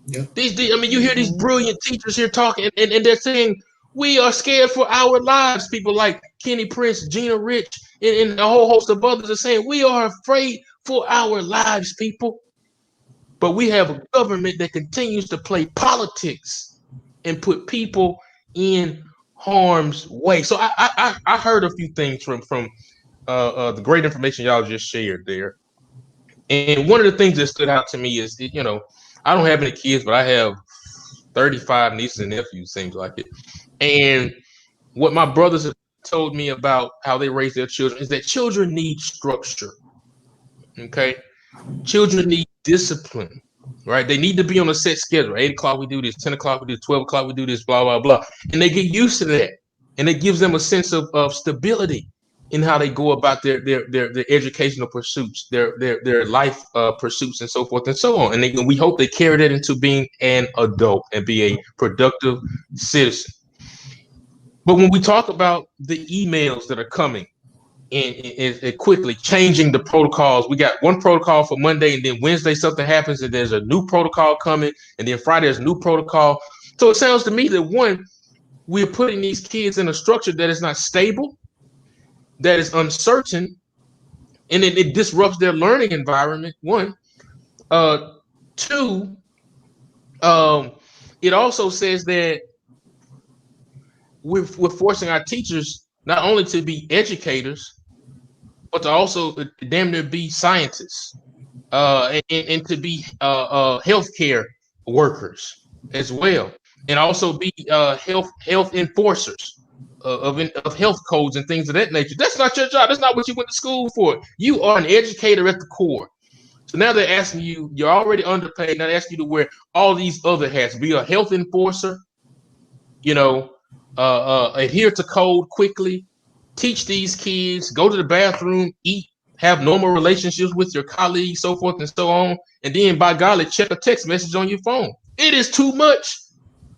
Yeah. I mean, you hear these brilliant teachers here talking, and they're saying we are scared for our lives. People like Kenny Prince, Gina Rich, and a whole host of others are saying we are afraid for our lives, people. But we have a government that continues to play politics and put people in harm's way. So I heard a few things from the great information y'all just shared there. And one of the things that stood out to me is, I don't have any kids, but I have 35 nieces and nephews, seems like it. And what my brothers have told me about how they raise their children is that children need structure. Okay. Children need discipline, right? They need to be on a set schedule. 8 o'clock we do this, 10 o'clock we do this, 12 o'clock we do this, blah, blah, blah. And they get used to that. And it gives them a sense of stability in how they go about their educational pursuits, their life pursuits, and so forth and so on. And we hope they carry that into being an adult and be a productive citizen. But when we talk about the emails that are coming and quickly changing the protocols, we got one protocol for Monday, and then Wednesday something happens, and there's a new protocol coming, and then Friday there's a new protocol. So it sounds to me that one, we're putting these kids in a structure that is not stable, that is uncertain, and it disrupts their learning environment. One, two, it also says that we're forcing our teachers not only to be educators, but to also damn near be scientists, and to be healthcare workers as well, and also be health enforcers of health codes and things of that nature. That's not your job. That's not what you went to school for. You are an educator at the core. So now they're asking you, you're already underpaid. Now they're asking you to wear all these other hats, be a health enforcer, adhere to code quickly, teach these kids, go to the bathroom, eat, have normal relationships with your colleagues, so forth and so on. And then, by golly, check a text message on your phone. It is too much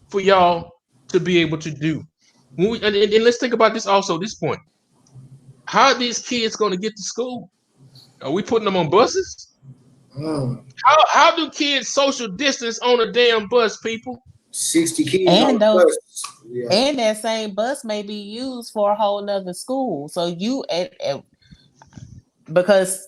for y'all to be able to do. And let's think about this also, this point. How are these kids going to get to school? Are we putting them on buses? How do kids social distance on a damn bus, people? 60 kids and on those, the bus. Yeah. and that same bus may be used for a whole nother school. So you because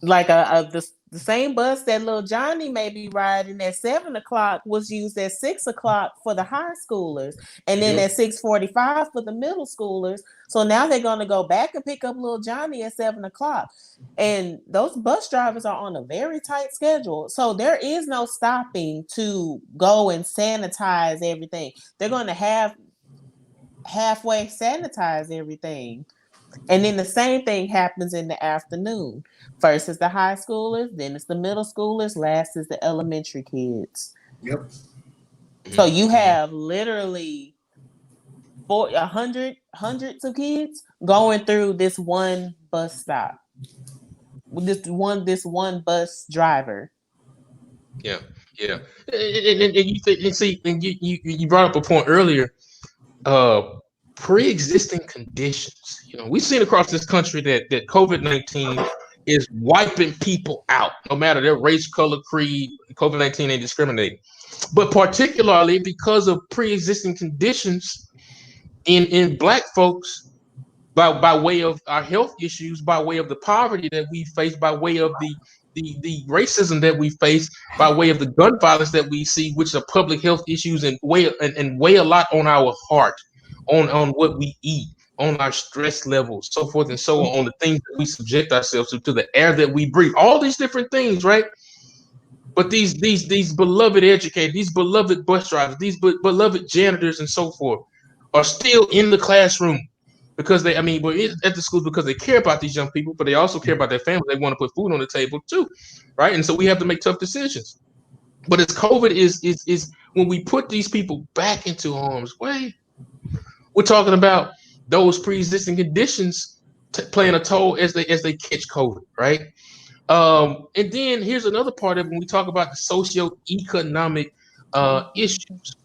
like the same bus that little Johnny may be riding at 7 o'clock was used at 6 o'clock for the high schoolers, and then at 6:45 for the middle schoolers. So now they're going to go back and pick up little Johnny at 7 o'clock. And those bus drivers are on a very tight schedule. So there is no stopping to go and sanitize everything. They're going to have halfway sanitize everything. And then the same thing happens in the afternoon. First is the high schoolers, then it's the middle schoolers, last is the elementary kids. Yep. So you have literally hundreds of kids going through this one bus stop. This one bus driver. Yeah. And you brought up a point earlier. Pre-existing conditions. We've seen across this country that COVID-19 is wiping people out, no matter their race, color, creed. COVID-19 ain't discriminating, but particularly because of pre-existing conditions in Black folks, by way of our health issues, by way of the poverty that we face, by way of the racism that we face, by way of the gun violence that we see, which are public health issues and weigh a lot on our heart, on what we eat, on our stress levels, so forth and so on the things that we subject ourselves to the air that we breathe, all these different things, right? But these beloved educators, these beloved bus drivers, these beloved janitors and so forth are still in the classroom because we're at the schools because they care about these young people, but they also care about their families. They want to put food on the table too, right? And so we have to make tough decisions. But as COVID is when we put these people back into harm's way, we're talking about those pre-existing conditions playing a toll as they catch COVID, right? And then here's another part of it when we talk about the socioeconomic issues.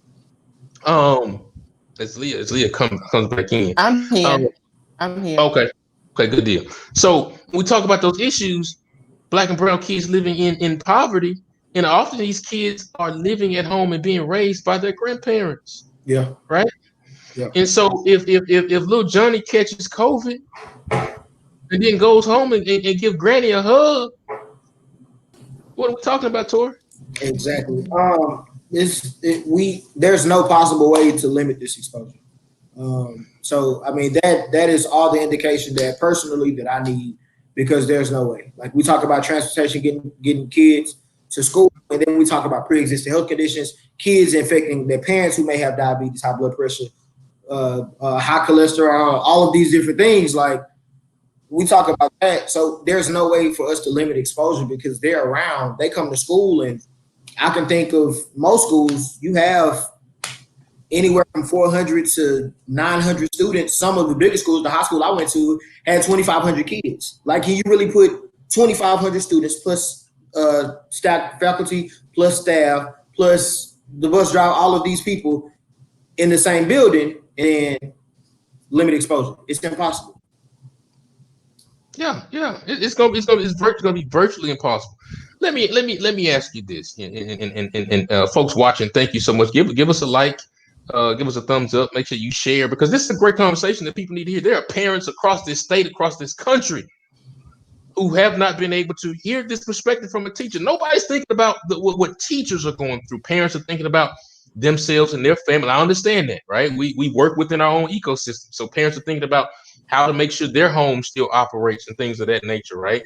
As Leah comes back in. I'm here. I'm here. Okay, good deal. So when we talk about those issues, Black and brown kids living in poverty, And often these kids are living at home and being raised by their grandparents. Yeah. Right. Yeah. And so if little Johnny catches COVID and then goes home and give Granny a hug, what are we talking about, Torre? Exactly. There's no possible way to limit this exposure. So I mean that is all the indication that personally that I need, because there's no way. Like, we talk about transportation, getting kids to school, and then we talk about pre-existing health conditions, kids infecting their parents who may have diabetes, high blood pressure, high cholesterol, all of these different things. Like, we talk about that. So there's no way for us to limit exposure because they're around. They come to school, and I can think of most schools, you have anywhere from 400 to 900 students. Some of the biggest schools, the high school I went to, had 2,500 kids. Like, can you really put 2,500 students plus staff, faculty, plus staff, plus the bus driver, all of these people in the same building and limit exposure? It's impossible. Yeah. It's gonna be virtually impossible. Let me ask you this, and folks watching, thank you so much. Give us a like, give us a thumbs up. Make sure you share, because this is a great conversation that people need to hear. There are parents across this state, across this country, who have not been able to hear this perspective from a teacher. Nobody's thinking about what teachers are going through. Parents are thinking about themselves and their family. I understand that, right? We work within our own ecosystem, so parents are thinking about how to make sure their home still operates and things of that nature, right?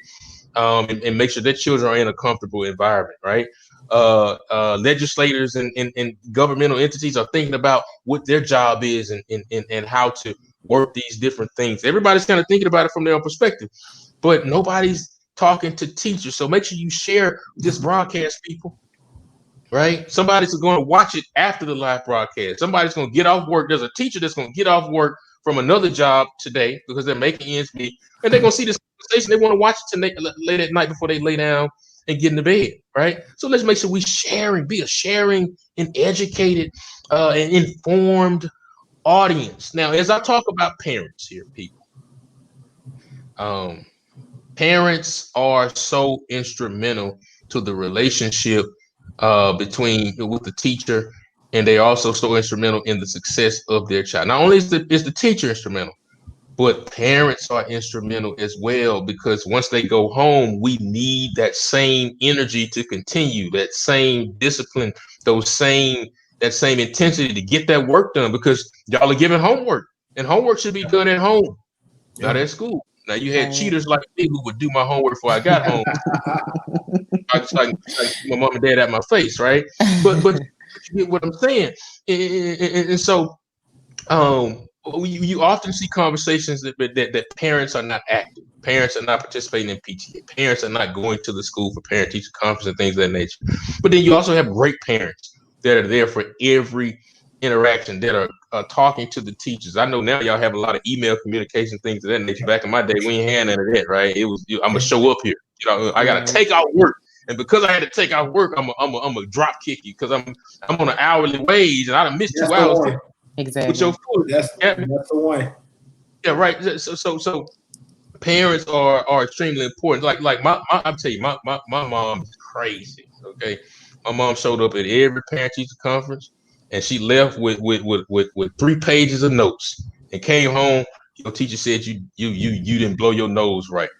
And make sure their children are in a comfortable environment, right? Legislators and governmental entities are thinking about what their job is and how to work these different things. Everybody's kind of thinking about it from their own perspective, but nobody's talking to teachers. So make sure you share this broadcast, people. Right? Somebody's going to watch it after the live broadcast. Somebody's going to get off work. There's a teacher that's going to get off work from another job today because they're making ends meet, and they're going to see this conversation. They want to watch it late at night before they lay down and get into bed, right? So let's make sure we be a sharing and educated and informed audience. Now, as I talk about parents here, people, parents are so instrumental to the relationship with the teacher, and they are also so instrumental in the success of their child. Not only is the teacher instrumental, but parents are instrumental as well, because once they go home, we need that same energy to continue, that same discipline, that same intensity to get that work done, because y'all are giving homework, and homework should be done at home, not at school. Now, you had cheaters like me who would do my homework before I got home. I just like my mom and dad at my face, right? But you get what I'm saying. And so you often see conversations that parents are not active. Parents are not participating in PTA. Parents are not going to the school for parent-teacher conference and things of that nature. But then you also have great parents that are there for every interaction, that are talking to the teachers. I know now y'all have a lot of email communication, things of that nature. Back in my day, we ain't had none of that, right? It was, I'm gonna show up here. I gotta take out work, and because I had to take out work, I'm a drop kick you because I'm on an hourly wage, and I done missed 2 hours. Exactly. With your food. That's the one. Yeah, right. So parents are extremely important. Like I'm telling you, my mom is crazy. Okay, my mom showed up at every parent-teacher conference, and she left with 3 pages of notes, and came home. Your teacher said you didn't blow your nose right.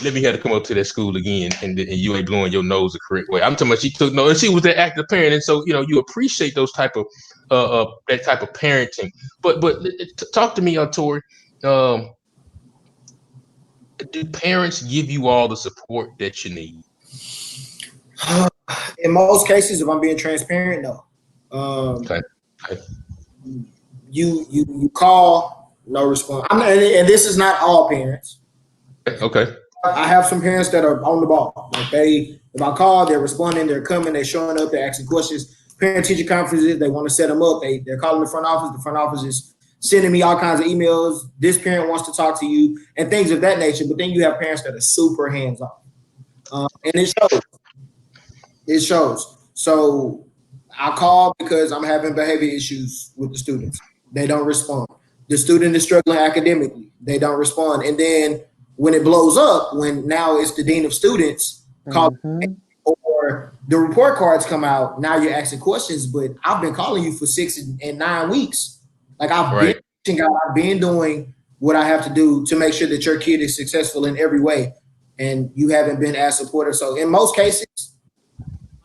Let me have to come up to that school again, and you ain't blowing your nose the correct way. I'm talking about she took notes, and she was that active parent, and so you appreciate those type of that type of parenting. But talk to me, Torre. Do parents give you all the support that you need? In most cases, if I'm being transparent, no. Okay. You call, no response. And this is not all parents. Okay. I have some parents that are on the ball. Like, if I call, they're responding, they're coming, they're showing up, they're asking questions. Parent-teacher conferences, they want to set them up. They're calling the front office. The front office is sending me all kinds of emails. This parent wants to talk to you and things of that nature. But then you have parents that are super hands-off. And it shows. It shows. So I call because I'm having behavior issues with the students. They don't respond. The student is struggling academically. They don't respond. And then when it blows up, when now it's the dean of students calling, or or the report cards come out. Now you're asking questions, but I've been calling you for 6 and 9 weeks. Like I've been doing what I have to do to make sure that your kid is successful in every way, and you haven't been as supportive. So in most cases,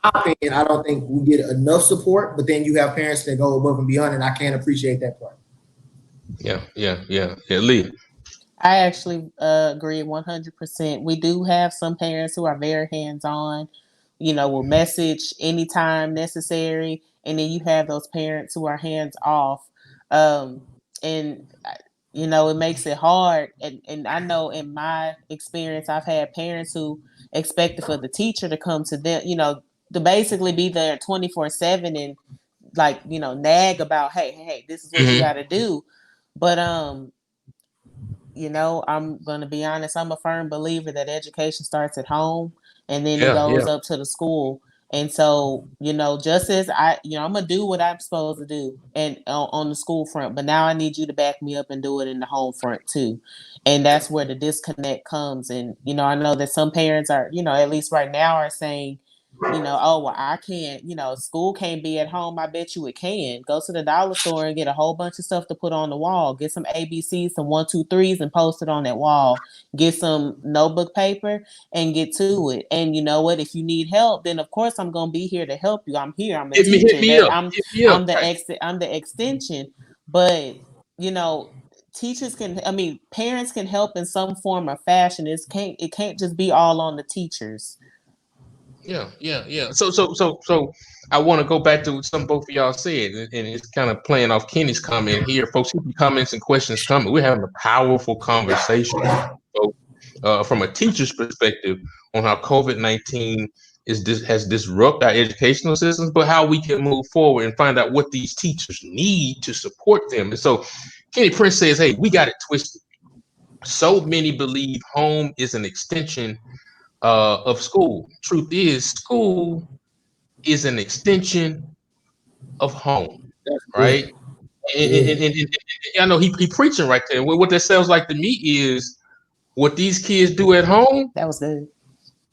my opinion, I don't think we get enough support. But then you have parents that go above and beyond, and I can't appreciate that part. Yeah. Leah. I actually agree 100%. We do have some parents who are very hands-on, will message anytime necessary. And then you have those parents who are hands-off. And, it makes it hard. And I know in my experience, I've had parents who expected for the teacher to come to them, to basically be there 24/7 and nag about, hey, this is what you got to do. But, I'm going to be honest. I'm a firm believer that education starts at home and then it goes up to the school. And so, just as I'm going to do what I'm supposed to do and on the school front, but now I need you to back me up and do it in the home front too. And that's where the disconnect comes. And, I know that some parents are, at least right now are saying, oh, well, I can't, school can't be at home. I bet you it can. Go to the dollar store and get a whole bunch of stuff to put on the wall. Get some ABCs, some 1, 2, 3s and post it on that wall. Get some notebook paper and get to it. And you know what? If you need help, then of course I'm going to be here to help you. I'm here. I'm a teacher. I'm the extension. But, parents can help in some form or fashion. It can't just be all on the teachers. Yeah. So I want to go back to some both of y'all said, and it's kind of playing off Kenny's comment here. Folks, keep your comments and questions coming. We're having a powerful conversation. So, from a teacher's perspective on how COVID-19 has disrupted our educational systems, but how we can move forward and find out what these teachers need to support them. And so Kenny Prince says, hey, we got it twisted. So many believe home is an extension of school. Truth is, school is an extension of home, right? And I know he preaching right there. What that sounds like to me is what these kids do at home. That was good.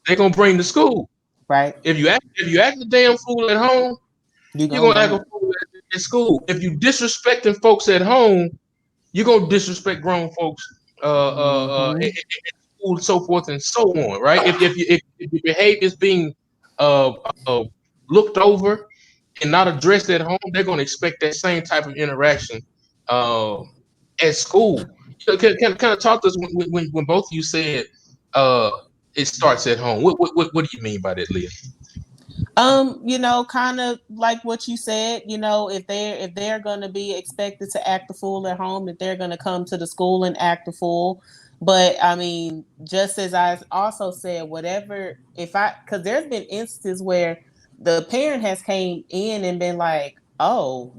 They're gonna bring to school, right? If you act the damn fool at home, you're gonna act a fool at school. If you disrespecting folks at home, you're gonna disrespect grown folks at school, so forth and so on, right? If your behavior is being looked over and not addressed at home, they're going to expect that same type of interaction at school. Kind of talk to us when both of you said it starts at home. What do you mean by that, Leah? Kind of like what you said, if they're going to be expected to act the fool at home, if they're going to come to the school and act the fool. But I mean, just as I also said, because there's been instances where the parent has came in and been like, oh,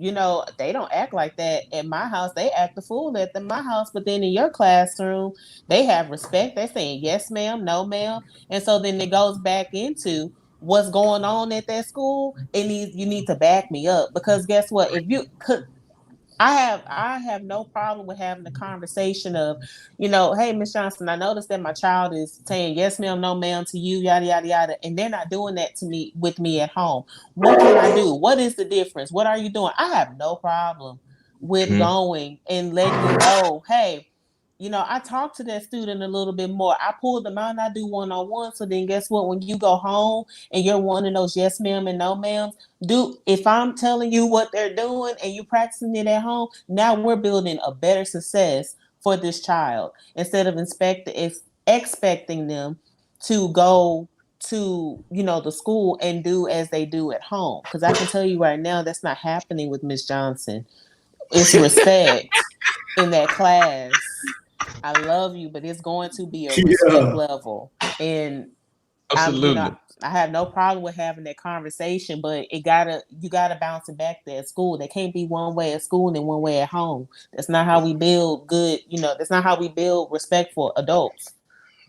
they don't act like that at my house. They act the fool at my house. But then in your classroom, they have respect. They're saying, yes, ma'am, no, ma'am. And so then it goes back into what's going on at that school. You need to back me up, because guess what? If you could, I have no problem with having a conversation of, hey, Miss Johnson, I noticed that my child is saying yes, ma'am, no, ma'am to you, yada, yada, yada. And they're not doing that with me at home. What can I do? What is the difference? What are you doing? I have no problem with going and letting you know, hey, I talk to that student a little bit more. I pull them out and I do one-on-one. So then guess what? When you go home and you're one of those yes, ma'am and no, ma'am, if I'm telling you what they're doing and you practicing it at home, now we're building a better success for this child, instead of expecting them to go to, the school and do as they do at home. Because I can tell you right now, that's not happening with Miss Johnson. It's respect in that class. I love you, but it's going to be a respect level. And absolutely, I have no problem with having that conversation, but you gotta bounce it back there at school. They can't be one way at school and then one way at home. That's not how we build good, that's not how we build respectful adults.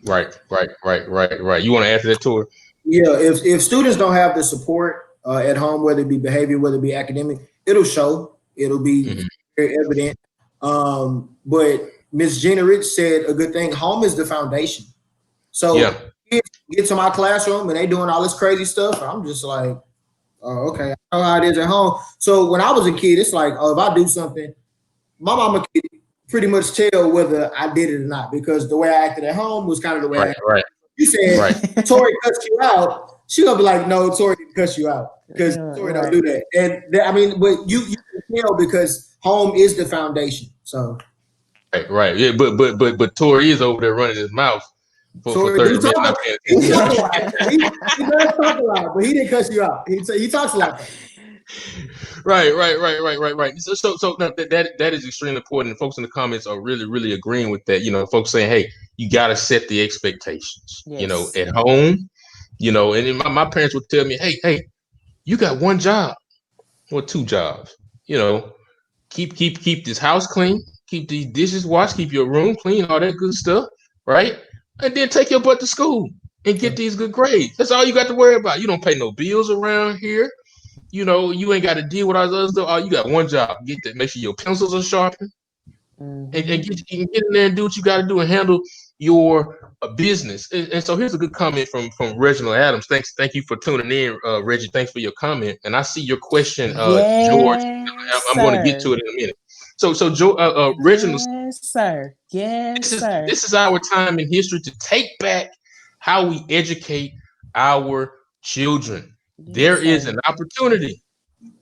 Right. You want to answer that, Torre? Yeah, if students don't have the support at home, whether it be behavior, whether it be academic, it'll show. It'll be very evident. But Ms. Gina Rich said a good thing. Home is the foundation. So Get to my classroom and they doing all this crazy stuff. I'm just like, oh, okay, I know how it is at home. So when I was a kid, it's like, oh, if I do something, my mama could pretty much tell whether I did it or not because the way I acted at home was kind of the way I acted. Right. You said Right. Torre cussed you out, she gonna be like, no, Torre didn't cuss you out because Torre don't do that. And I mean, but you can tell because home is the foundation. So Right. Yeah, but Torre is over there running his mouth for 30 minutes. He talks a lot. He does talk a lot, but he didn't cuss you out. He talks a lot. Right. So that is extremely important. And folks in the comments are really agreeing with that. You know, folks saying, hey, you got to set the expectations. Yes. You know, at home. You know, and then my parents would tell me, hey, you got one job or two jobs. You know, keep this house clean, keep these dishes washed, keep your room clean, all that good stuff, right? And then take your butt to school and get these good grades. That's all you got to worry about. You don't pay no bills around here. You know, you ain't got to deal with all this other stuff. All you got one job: get that. Make sure your pencils are sharpened, and get in there and do what you got to do and handle your business. And so here's a good comment from Reginald Adams. Thank you for tuning in, Reggie. Thanks for your comment. And I see your question, George. I'm going to get to it in a minute. So Reginald. Yes, sir. Yes, sir. This is our time in history to take back how we educate our children. Yes, there is an opportunity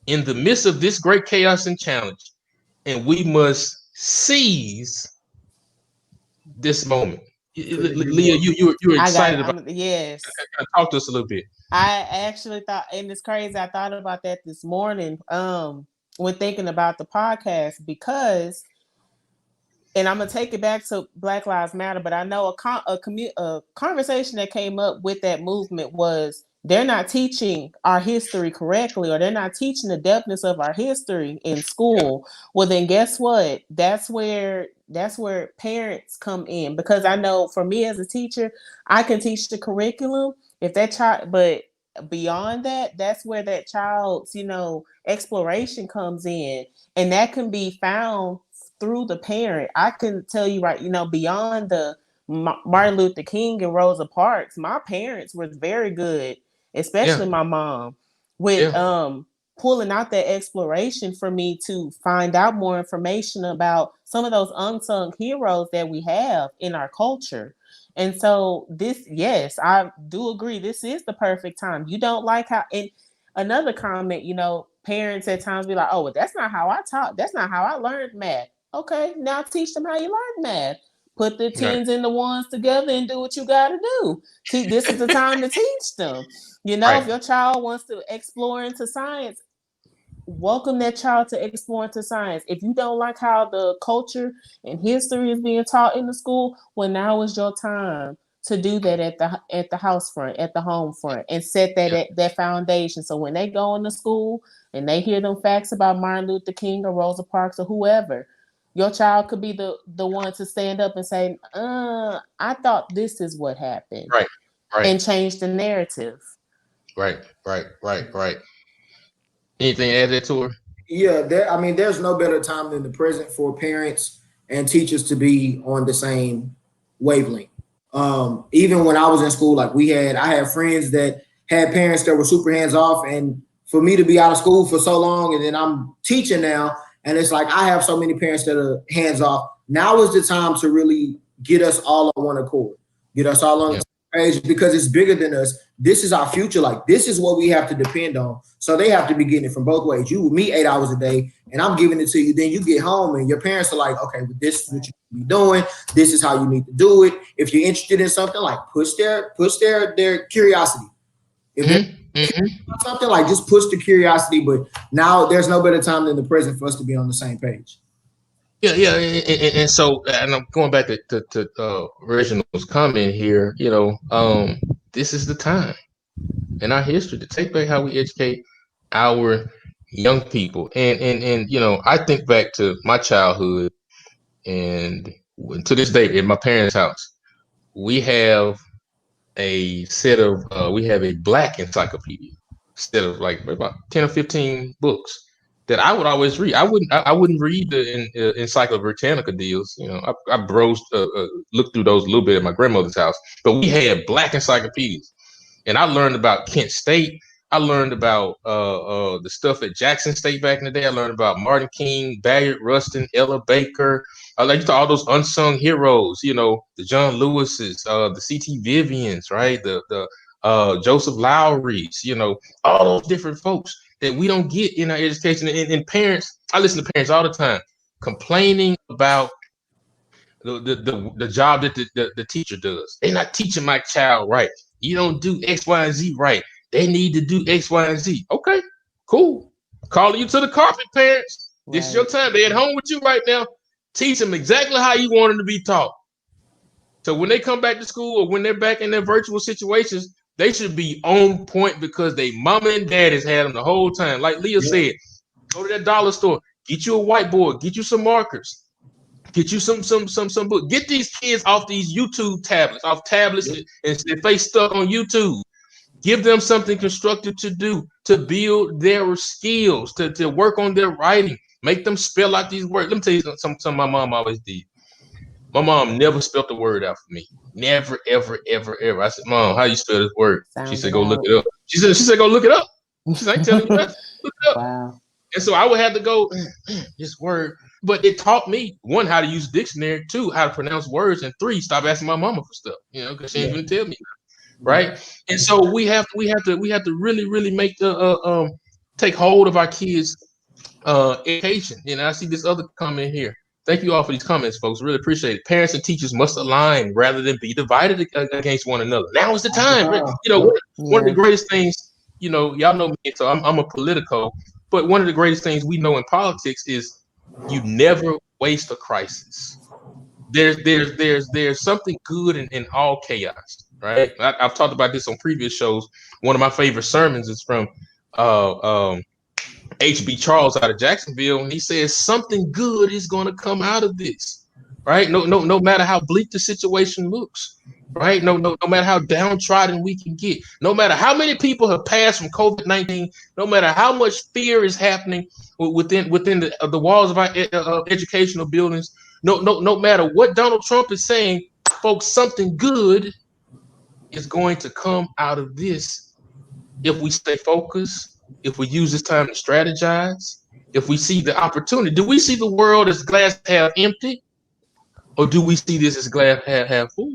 in the midst of this great chaos and challenge, and we must seize this moment. Leah, you were excited about. Yes. Talk to us a little bit. I actually thought, and it's crazy, I thought about that this morning when thinking about the podcast because, and I'm gonna take it back to Black Lives Matter, but I know a conversation that came up with that movement was they're not teaching our history correctly, or they're not teaching the depthness of our history in school. Well, then guess what? That's where parents come in, because I know for me as a teacher, I can teach the curriculum if that child, but beyond that, that's where that child's, exploration comes in, and that can be found through the parent. I can tell you right, beyond the Martin Luther King and Rosa Parks, my parents were very good, especially my mom, with pulling out that exploration for me to find out more information about some of those unsung heroes that we have in our culture. And so yes, I do agree. This is the perfect time. You don't like how, and another comment, parents at times be like, oh, well, that's not how I taught. That's not how I learned math. Okay, now teach them how you learn math. Put the tens and the ones together and do what you got to do. This is the time to teach them. If your child wants to explore into science, welcome that child to explore into science. If you don't like how the culture and history is being taught in the school, well, now is your time to do that at the house front, at the home front, and set that foundation. So when they go into school and they hear them facts about Martin Luther King or Rosa Parks or whoever, your child could be the one to stand up and say, I thought this is what happened. Right. And change the narrative. Right. Anything to add there, Torre? Yeah, there's no better time than the present for parents and teachers to be on the same wavelength. Even when I was in school, like I had friends that had parents that were super hands off, and for me to be out of school for so long, and then I'm teaching now, and it's like I have so many parents that are hands off. Now is the time to really get us all on one accord, get us all on the same page, because it's bigger than us. This is our future. Like, this is what we have to depend on. So they have to be getting it from both ways. You with me 8 hours a day, and I'm giving it to you. Then you get home, and your parents are like, okay, well, this is what you need to be doing. This is how you need to do it. If you're interested in something, like push their curiosity. If something, like just push the curiosity. But now there's no better time than the present for us to be on the same page. Yeah, and so, and I'm going back to Reginald's comment here. This is the time in our history to take back how we educate our young people. And I think back to my childhood, and to this day, in my parents' house, we have a Black encyclopedia, instead of like about 10 or 15 books. that I would always read. I wouldn't read the Encyclopedia Britannica deals. You know, I browsed, looked through those a little bit at my grandmother's house, but we had black encyclopedias, and I learned about Kent State. I learned about the stuff at Jackson State back in the day. I learned about Martin King, Bayard Rustin, Ella Baker. I like all those unsung heroes. You know, the John Lewis's, the C.T. Vivians, right? The Joseph Lowry's. You know, all those different folks that we don't get in our education. And parents, I listen to parents all the time complaining about the job that the teacher does. They're not teaching my child right. You don't do X, Y, and Z right. They need to do X, Y, and Z. Okay, cool. Calling you to the carpet, parents. Right. This is your time. They're at home with you right now. Teach them exactly how you want them to be taught. So when they come back to school or when they're back in their virtual situations, they should be on point because they mama and daddies had them the whole time. Like Leah said, go to that dollar store, get you a whiteboard, get you some markers. Get you some book. Get these kids off these YouTube tablets, and their face stuck on YouTube. Give them something constructive to do, to build their skills, to work on their writing. Make them spell out these words. Let me tell you something my mom always did. My mom never spelled the word out for me. Never, ever, ever, ever. I said, Mom, how you spell this word? She said, go look it up. She said, go look it up. She said, I ain't telling you that. Look it up. Wow. And so I would have to go, this word. But it taught me, one, how to use dictionary, two, how to pronounce words, and three, stop asking my mama for stuff, you know, because she ain't even tell me, right? And so we have to really, really make the take hold of our kids' education. You know, I see this other comment here. Thank you all for these comments, folks. Really appreciate it. Parents and teachers must align rather than be divided against one another. Now is the time. You know, one of the greatest things, you know, y'all know me, so I'm a politico, but one of the greatest things we know in politics is you never waste a crisis. There's something good in all chaos, right? I've talked about this on previous shows. One of my favorite sermons is from H.B. Charles out of Jacksonville, and he says something good is going to come out of this, right? No matter how bleak the situation looks, right? No matter how downtrodden we can get, no matter how many people have passed from COVID-19, no matter how much fear is happening within the walls of our educational buildings, no matter what Donald Trump is saying, folks, something good is going to come out of this if we stay focused. If we use this time to strategize, if we see the opportunity. Do we see the world as glass half empty, or do we see this as glass half full?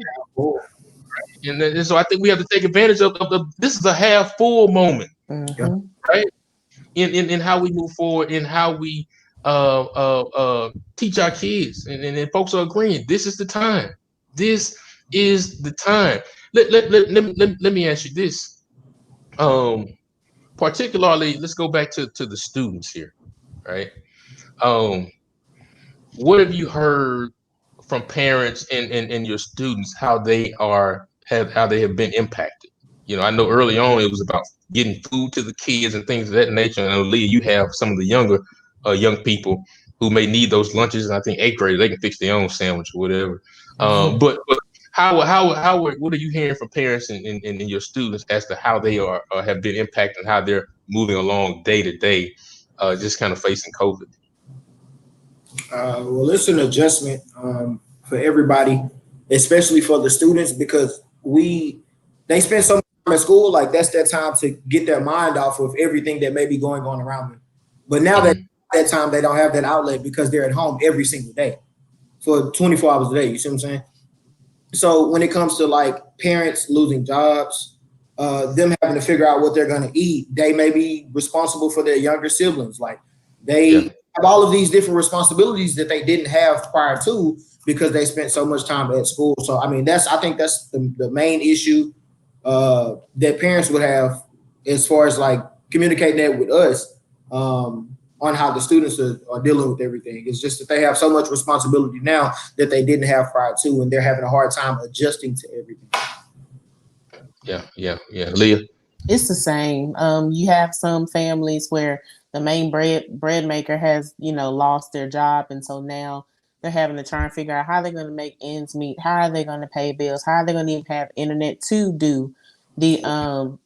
And so I think we have to take advantage of this is a half full moment, right? In how we move forward, in how we teach our kids, and folks are agreeing. This is the time. This is the time. Let me ask you this. Particularly, let's go back to the students here, right? What have you heard from parents and your students, how they have been impacted? You know, I know early on it was about getting food to the kids and things of that nature. And Leah, you have some of the younger young people who may need those lunches, and I think 8th grade they can fix their own sandwich or whatever. But what are you hearing from parents and your students as to how they have been impacted and how they're moving along day to day, just kind of facing COVID? Well, it's an adjustment for everybody, especially for the students, because they spend so much time at school, like that's their time to get their mind off of everything that may be going on around them. But now that time, they don't have that outlet because they're at home every single day for 24 hours a day. You see what I'm saying? So when it comes to like parents losing jobs, them having to figure out what they're going to eat, they may be responsible for their younger siblings. Like they have all of these different responsibilities that they didn't have prior to because they spent so much time at school. So, I mean, I think that's the main issue that parents would have as far as like communicating that with us on how the students are dealing with everything. It's just that they have so much responsibility now that they didn't have prior to, and they're having a hard time adjusting to everything. Yeah. Leah? It's the same. You have some families where the main bread maker has, lost their job. And so now they're having to try and figure out how they're going to make ends meet. How are they going to pay bills? How are they going to even have internet to do the,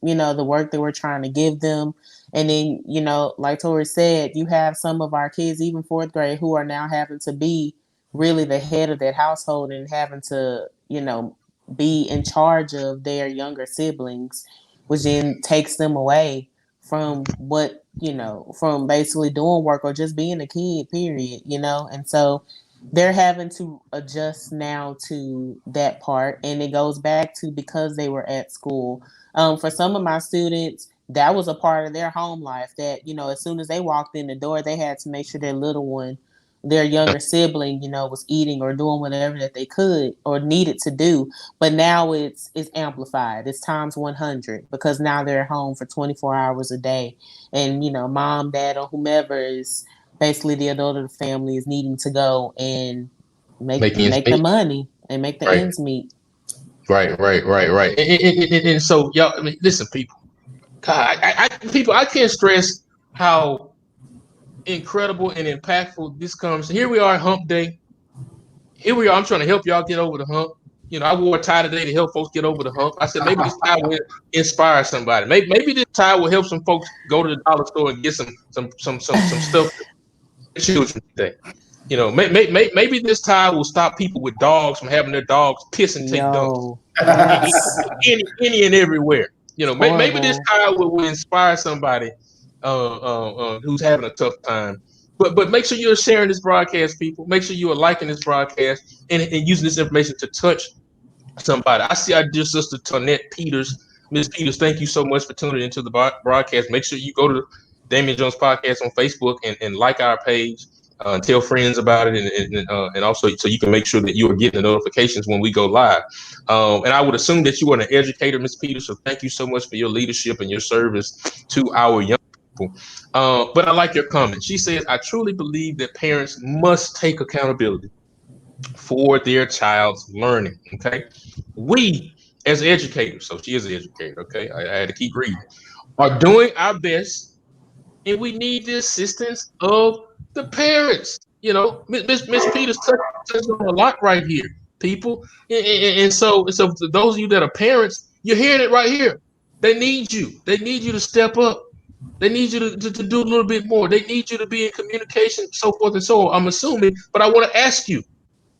the work that we're trying to give them? And then, you know, like Torre said, you have some of our kids, even fourth grade, who are now having to be really the head of that household and having to, you know, be in charge of their younger siblings, which then takes them away from what, you know, from basically doing work or just being a kid, period, you know? And so they're having to adjust now to that part. And it goes back to because they were at school. For some of my students, that was a part of their home life that, you know, as soon as they walked in the door, they had to make sure their little one, their younger sibling, you know, was eating or doing whatever that they could or needed to do. But now it's amplified. It's times 100 because now they're home for 24 hours a day. And, you know, mom, dad, or whomever is basically the adult of the family is needing to go and make the money and make the ends meet. Right. And so, y'all, I mean, listen, people. God, I can't stress how incredible and impactful this comes. Here we are, Hump Day. Here we are. I'm trying to help y'all get over the hump. You know, I wore a tie today to help folks get over the hump. I said maybe this tie will inspire somebody. Maybe this tie will help some folks go to the dollar store and get some stuff for children today. You know, maybe this tie will stop people with dogs from having their dogs piss and take dumps any and everywhere. You know, maybe this tie will inspire somebody who's having a tough time. But make sure you're sharing this broadcast, people. Make sure you are liking this broadcast and using this information to touch somebody. I see our dear sister Tonette Peters. Miss Peters, thank you so much for tuning into the broadcast. Make sure you go to Damien Jones Podcast on Facebook and like our page. Tell friends about it, and also so you can make sure that you are getting the notifications when we go live. And I would assume that you are an educator, Miss Peters. So thank you so much for your leadership and your service to our young people. But I like your comment. She says, "I truly believe that parents must take accountability for their child's learning." Okay, we as educators, so she is an educator. Okay, I had to keep reading. Are doing our best. And we need the assistance of the parents. You know, Miss Peters touched on a lot right here, people. And so for those of you that are parents, you're hearing it right here. They need you. They need you to step up. They need you to do a little bit more. They need you to be in communication, so forth and so on. I'm assuming, but I want to ask you,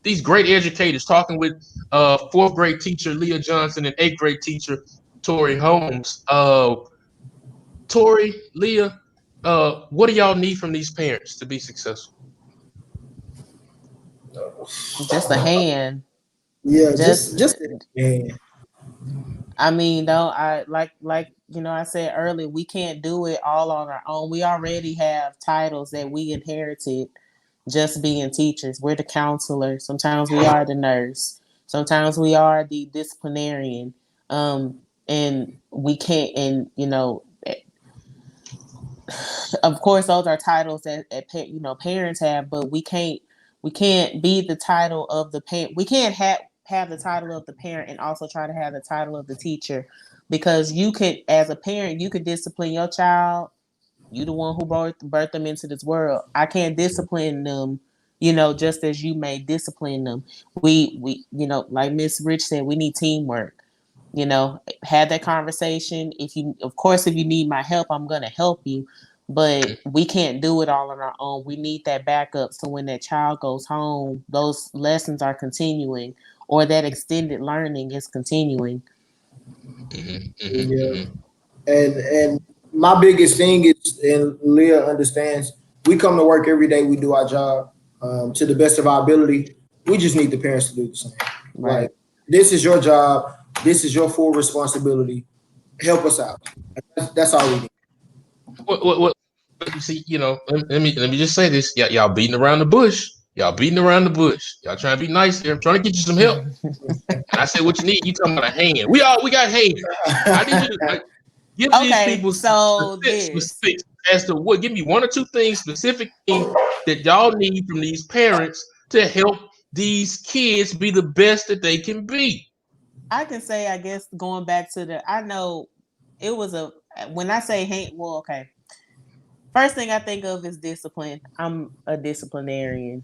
these great educators, talking with fourth grade teacher Leah Johnson and eighth grade teacher Torre Holmes. Torre, Leah, what do y'all need from these parents to be successful? Just a hand. Yeah, just a hand. I mean, though, I like you know, I said earlier, we can't do it all on our own. We already have titles that we inherited just being teachers. We're the counselor. Sometimes we are the nurse. Sometimes we are the disciplinarian. And we can't, and you know, of course, those are titles that you know, parents have, but we can't be the title of the parent. We can't have the title of the parent and also try to have the title of the teacher, because you could, as a parent, you could discipline your child. You the one who birthed them into this world. I can't discipline them, you know, just as you may discipline them. We you know, like Miss Rich said, we need teamwork. You know, have that conversation. If you need my help, I'm gonna help you. But we can't do it all on our own. We need that backup, so when that child goes home, those lessons are continuing, or that extended learning is continuing. Yeah. And my biggest thing is, and Leah understands, we come to work every day, we do our job to the best of our ability. We just need the parents to do the same. Right. Like, this is your job. This is your full responsibility. Help us out. That's all we need. What you see, you know, let me just say this. Y'all beating around the bush. Y'all beating around the bush. Y'all trying to be nice here. I'm trying to get you some help. And I said, what you need? You talking about a hand. We got hands. I need you to give these people specifics as to what. Give me one or two things specific that y'all need from these parents to help these kids be the best that they can be. I can say, I guess, going back to I know it was when I say hand, well, okay. First thing I think of is discipline. I'm a disciplinarian.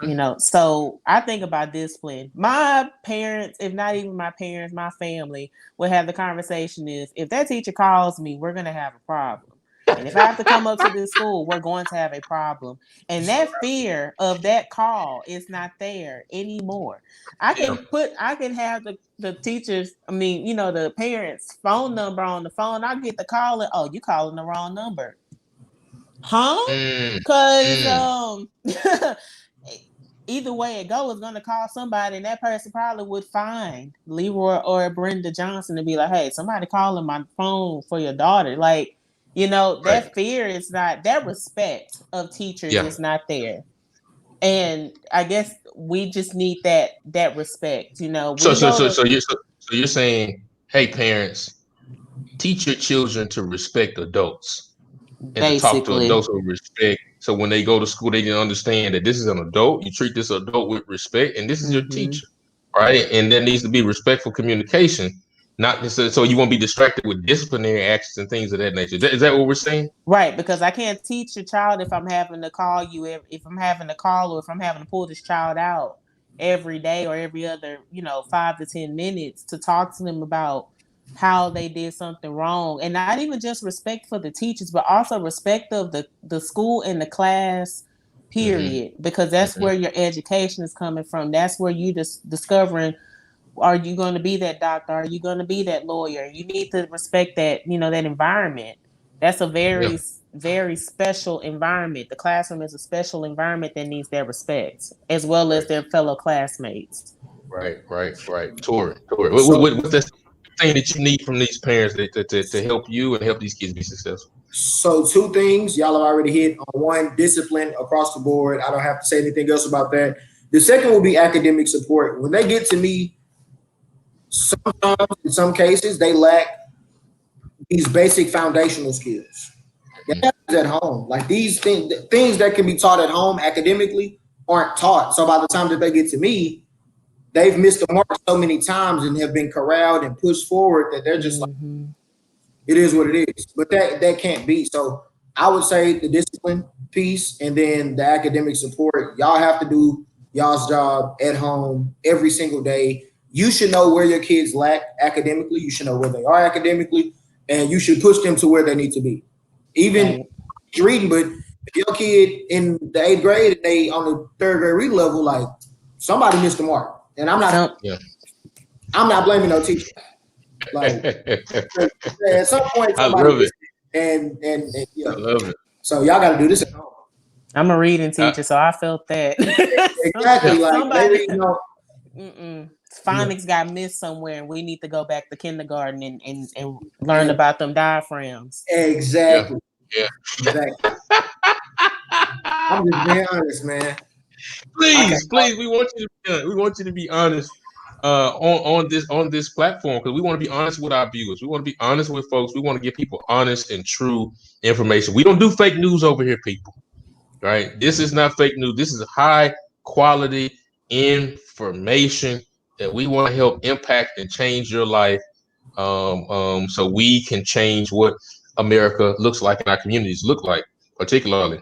You know, so I think about discipline. My parents, if not even my parents, my family would have the conversation is, if that teacher calls me, we're going to have a problem. And if I have to come up to this school, we're going to have a problem. And that fear of that call is not there anymore. I can have the teachers, the parents' phone number on the phone. I get the call and, oh, you calling the wrong number. Huh? Because either way it goes, it's gonna call somebody, and that person probably would find Leroy or Brenda Johnson to be like, hey, somebody calling my phone for your daughter. Like, that fear is not, that respect of teachers is not there. And I guess we just need that respect, So you're saying, hey, parents, teach your children to respect adults and to talk to adults with respect. So when they go to school, they can understand that this is an adult. You treat this adult with respect, and this is your teacher, right? And there needs to be respectful communication, not necessarily so you won't be distracted with disciplinary actions and things of that nature. Is that what we're saying? Right, because I can't teach a child if I'm having to call you, if I'm having to call, or if I'm having to pull this child out every day or every other, 5 to 10 minutes to talk to them about how they did something wrong. And not even just respect for the teachers, but also respect of the school and the class, period. Because that's where your education is coming from. That's where you just discovering, are you going to be that doctor? Are you going to be that lawyer? You need to respect that, that environment. That's a very, very special environment. The classroom is a special environment that needs their respect, as well as their fellow classmates. Right. Torre. What's that thing that you need from these parents to help you and help these kids be successful? So 2 things y'all have already hit on. 1, discipline across the board. I don't have to say anything else about that. The second will be academic support. When they get to me, sometimes in some cases they lack these basic foundational skills. That happens at home. Like these things that can be taught at home academically aren't taught. So by the time that they get to me, they've missed the mark so many times and have been corralled and pushed forward that they're just like, it is what it is. But that can't be. So I would say the discipline piece and then the academic support. Y'all have to do y'all's job at home every single day. You should know where your kids lack academically. You should know where they are academically, and you should push them to where they need to be. Even reading, but if your kid in the 8th grade and they on the 3rd grade reading level, like somebody missed the mark. And I'm not blaming no teacher. Like at some point, I love it. And I lave it. So y'all got to do this at home. I'm a reading teacher, so I felt that. Exactly. Like phonics got missed somewhere, and we need to go back to kindergarten and learn about them diaphragms. Exactly. Yeah. Exactly. I'm just being honest, man. Please, we want you to be honest on this platform, because we want to be honest with our viewers. We want to be honest with folks. We want to give people honest and true information. We don't do fake news over here, people. Right? This is not fake news. This is high quality information that we want to help impact and change your life, so we can change what America looks like and our communities look like, particularly.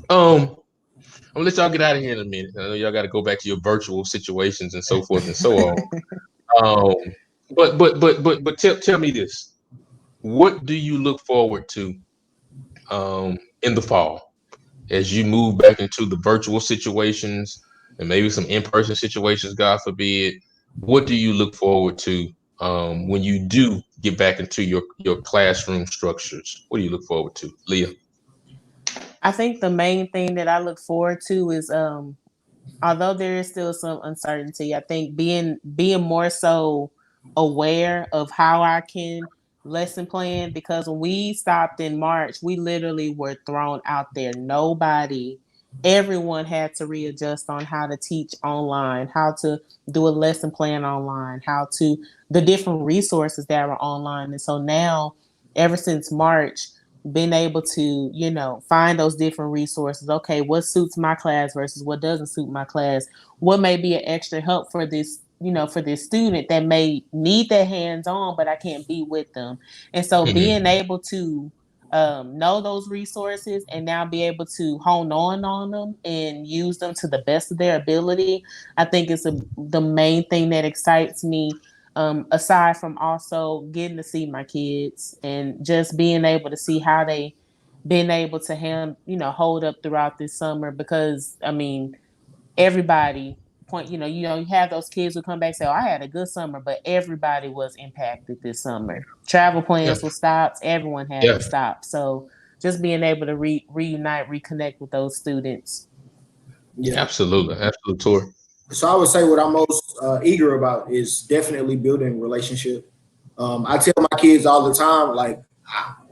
I'm gonna let y'all get out of here in a minute. I know y'all got to go back to your virtual situations and so forth and so on. But tell me this: what do you look forward to in the fall as you move back into the virtual situations and maybe some in-person situations, God forbid? What do you look forward to when you do get back into your classroom structures? What do you look forward to, Leah? I think the main thing that I look forward to is, although there is still some uncertainty, I think being more so aware of how I can lesson plan, because when we stopped in March, we literally were thrown out there. Everyone had to readjust on how to teach online, how to do a lesson plan online, the different resources that were online. And so now, ever since March, being able to, find those different resources. Okay, what suits my class versus what doesn't suit my class? What may be an extra help for this, for this student that may need their hands on, but I can't be with them. And so being able to know those resources and now be able to hone on them and use them to the best of their ability, I think is the main thing that excites me. Aside from also getting to see my kids and just being able to see how they been able to hold up throughout this summer, because I mean, everybody you have those kids who come back and say, "Oh, I had a good summer," but everybody was impacted this summer. Travel plans were stopped. Everyone had to stop. So just being able to reunite, reconnect with those students. Yeah, absolutely, Torre. So I would say what I'm most eager about is definitely building relationship. I tell my kids all the time, like,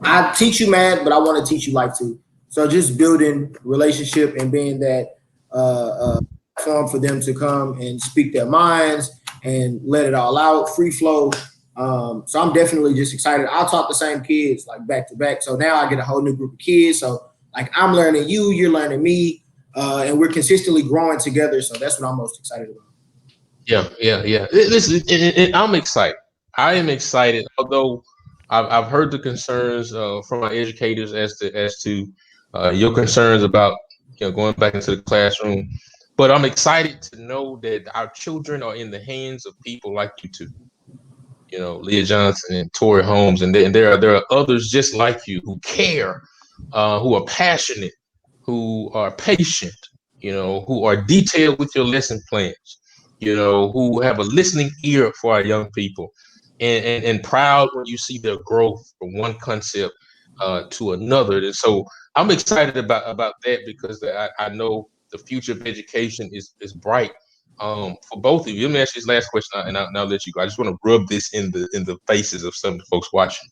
I teach you math, but I want to teach you life too. So just building relationship and being that platform for them to come and speak their minds and let it all out, free flow. So I'm definitely just excited. I'll talk the same kids like back to back. So now I get a whole new group of kids. So like I'm learning you, you're learning me, and we're consistently growing together. So that's what I'm most excited about. Yeah. Listen, I'm excited. I am excited. Although I've heard the concerns from my educators as to your concerns about going back into the classroom, but I'm excited to know that our children are in the hands of people like you two. Leah Johnson and Torre Holmes, and there are others just like you who care, who are passionate, who are patient, who are detailed with your lesson plans, who have a listening ear for our young people, and proud when you see their growth from one concept to another. And so I'm excited about that, because I know the future of education is bright for both of you. Let me ask you this last question, and I'll let you go. I just want to rub this in the faces of some of the folks watching.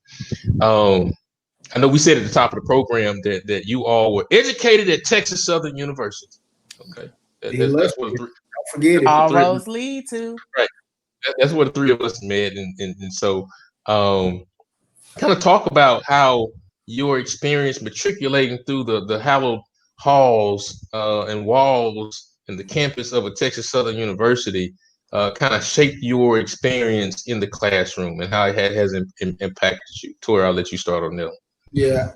I know we said at the top of the program that you all were educated at Texas Southern University. Okay, that's what don't forget it. All roads lead to. Right. That's where the three of us met, and so kind of talk about how your experience matriculating through the hallowed halls and walls and the campus of a Texas Southern University kind of shaped your experience in the classroom, and how it has impacted you. Torre, I'll let you start on that. Yeah,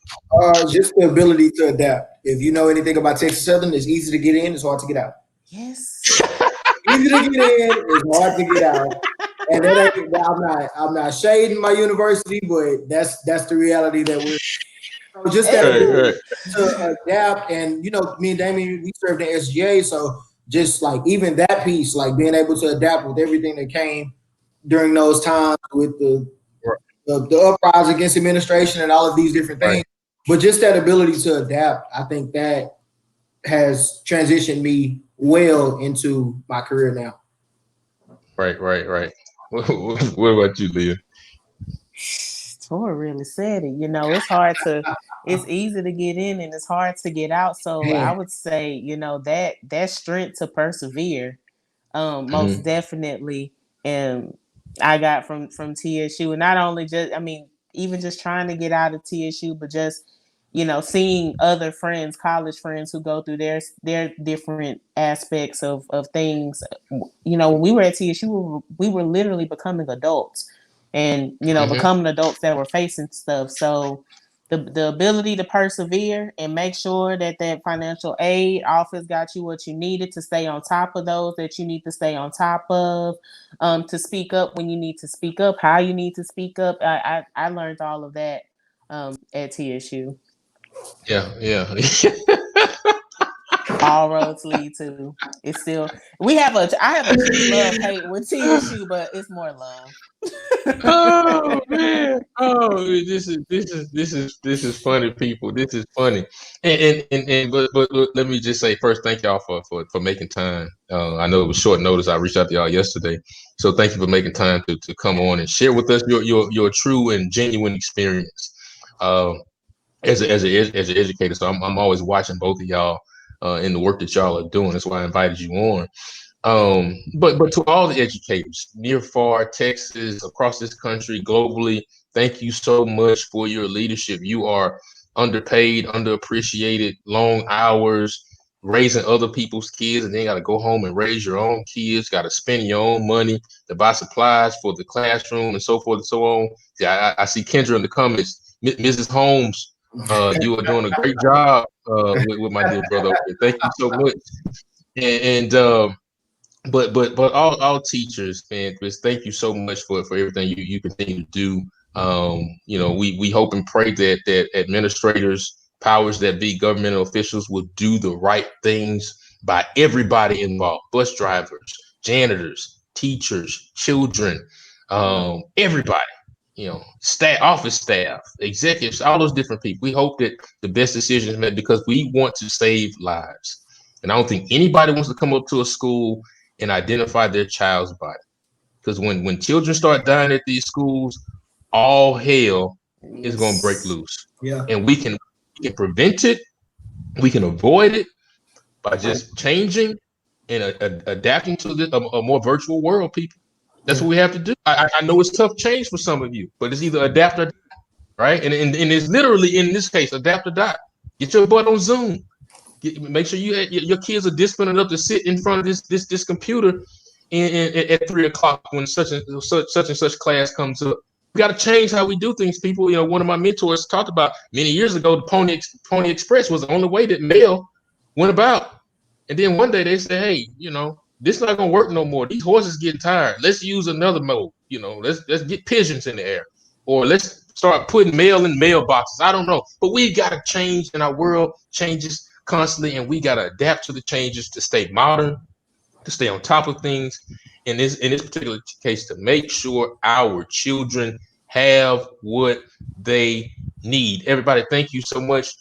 just the ability to adapt. If you know anything about Texas Southern, it's easy to get in, it's hard to get out. Yes. Easy to get in, it's hard to get out. And I'm not shading my university, but that's the reality that we're. So just that ability to adapt, and me and Damien, we served in SGA, so just like even that piece, like being able to adapt with everything that came during those times with the uprise against administration and all of these different things. But just that ability to adapt, I think that has transitioned me well into my career now. Right. What about you, Leah? Torre really said it. It's easy to get in and it's hard to get out. So I would say, that strength to persevere, most definitely. And I got from TSU, and not only even just trying to get out of TSU, but just, seeing other friends, college friends who go through their different aspects of things. When we were at TSU, we were literally becoming adults, and becoming adults that were facing stuff. So the ability to persevere and make sure that financial aid office got you what you needed to stay on top of those that you need to stay on top of, to speak up when you need to speak up, how you need to speak up. I learned all of that at TSU. Yeah. All roads lead to. It's still I have a true love-hate with TSU, but it's more love. Oh man! Oh, this is funny, people. This is funny, but let me just say first, thank y'all for making time. I know it was short notice. I reached out to y'all yesterday, so thank you for making time to come on and share with us your true and genuine experience as an educator. So I'm always watching both of y'all in the work that y'all are doing. That's why I invited you on. But to all the educators, near, far, Texas, across this country, globally, thank you so much for your leadership. You are underpaid, underappreciated, long hours, raising other people's kids, and then got to go home and raise your own kids, got to spend your own money to buy supplies for the classroom and so forth and so on. Yeah, I see Kendra in the comments. Mrs. Holmes, you are doing a great job with my dear brother. Thank you so much. But all teachers, man, Chris, thank you so much for everything you continue to do. We hope and pray that administrators, powers that be, governmental officials, will do the right things by everybody involved: bus drivers, janitors, teachers, children, everybody, staff, office staff, executives, all those different people. We hope that the best decision is made because we want to save lives. And I don't think anybody wants to come up to a school and identify their child's body. Because when children start dying at these schools, all hell is going to break loose. Yeah. And we can prevent it. We can avoid it by just changing and adapting to a more virtual world, people. That's what we have to do. I know it's tough change for some of you, but it's either adapt or die, right? And it's literally, in this case, adapt or die. Get your butt on Zoom. Make sure your kids are disciplined enough to sit in front of this computer at 3 o'clock when such and such class comes up. We got to change how we do things, people. One of my mentors talked about many years ago, the Pony Express was the only way that mail went about. And then one day they said, hey, this is not gonna work no more. These horses getting tired. Let's use another mode. Let's get pigeons in the air, or let's start putting mail in mailboxes. I don't know, but we gotta change, and our world changes constantly, and we gotta adapt to the changes to stay modern, to stay on top of things. In this particular case, to make sure our children have what they need. Everybody, thank you so much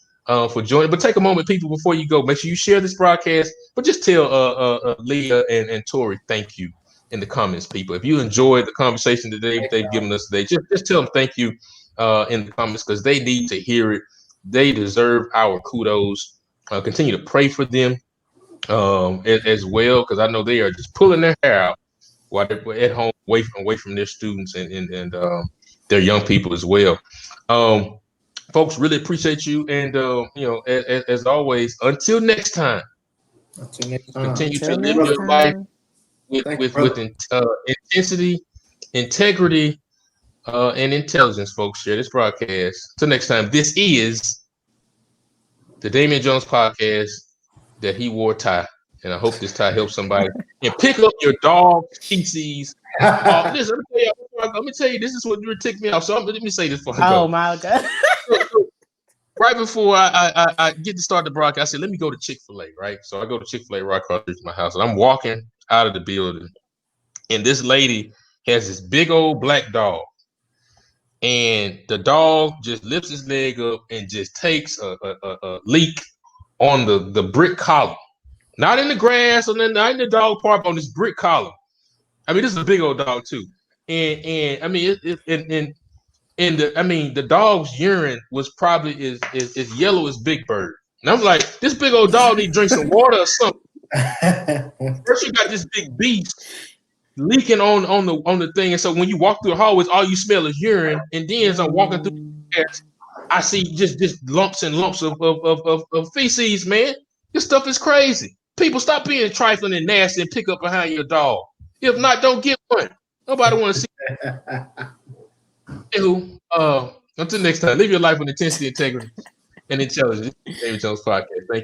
for joining. But take a moment, people, before you go. Make sure you share this broadcast. But just tell Leah and Torre thank you in the comments, people. If you enjoyed the conversation that they've given us today, just tell them thank you in the comments, because they need to hear it. They deserve our kudos. Continue to pray for them as well, because I know they are just pulling their hair out while they're at home, away from their students and their young people as well. Folks, really appreciate you, and as always, until next time, continue to live your life with intensity, integrity, and intelligence. Folks, share this broadcast. Until next time, this is the Damien Jones podcast that he wore a tie, and I hope this tie helps somebody. And pick up your dog feces. Listen, let me tell you, this is what really ticked me off. So let me say this before I go. Oh my God. Right before I get to start the broadcast, I said, let me go to Chick-fil-A, right? So I go to Chick-fil-A right across the street from my house, and I'm walking out of the building, and this lady has this big old black dog, and the dog just lifts his leg up and just takes a leak on the brick column. Not in the grass, or not in the dog park, on this brick column. I mean, this is a big old dog too, and I mean, the dog's urine was probably as yellow as Big Bird. And I'm like, this big old dog need to drink some water or something. First, you got this big beast leaking on the thing, and so when you walk through the hallways, all you smell is urine. And then as I'm walking through the ass, I see just lumps and lumps of feces. Man, this stuff is crazy. People, stop being trifling and nasty and pick up behind your dog. If not, don't get one. Nobody want to see. Anywho, until next time, live your life with intensity, integrity, and intelligence. David Jones Podcast. Thank you.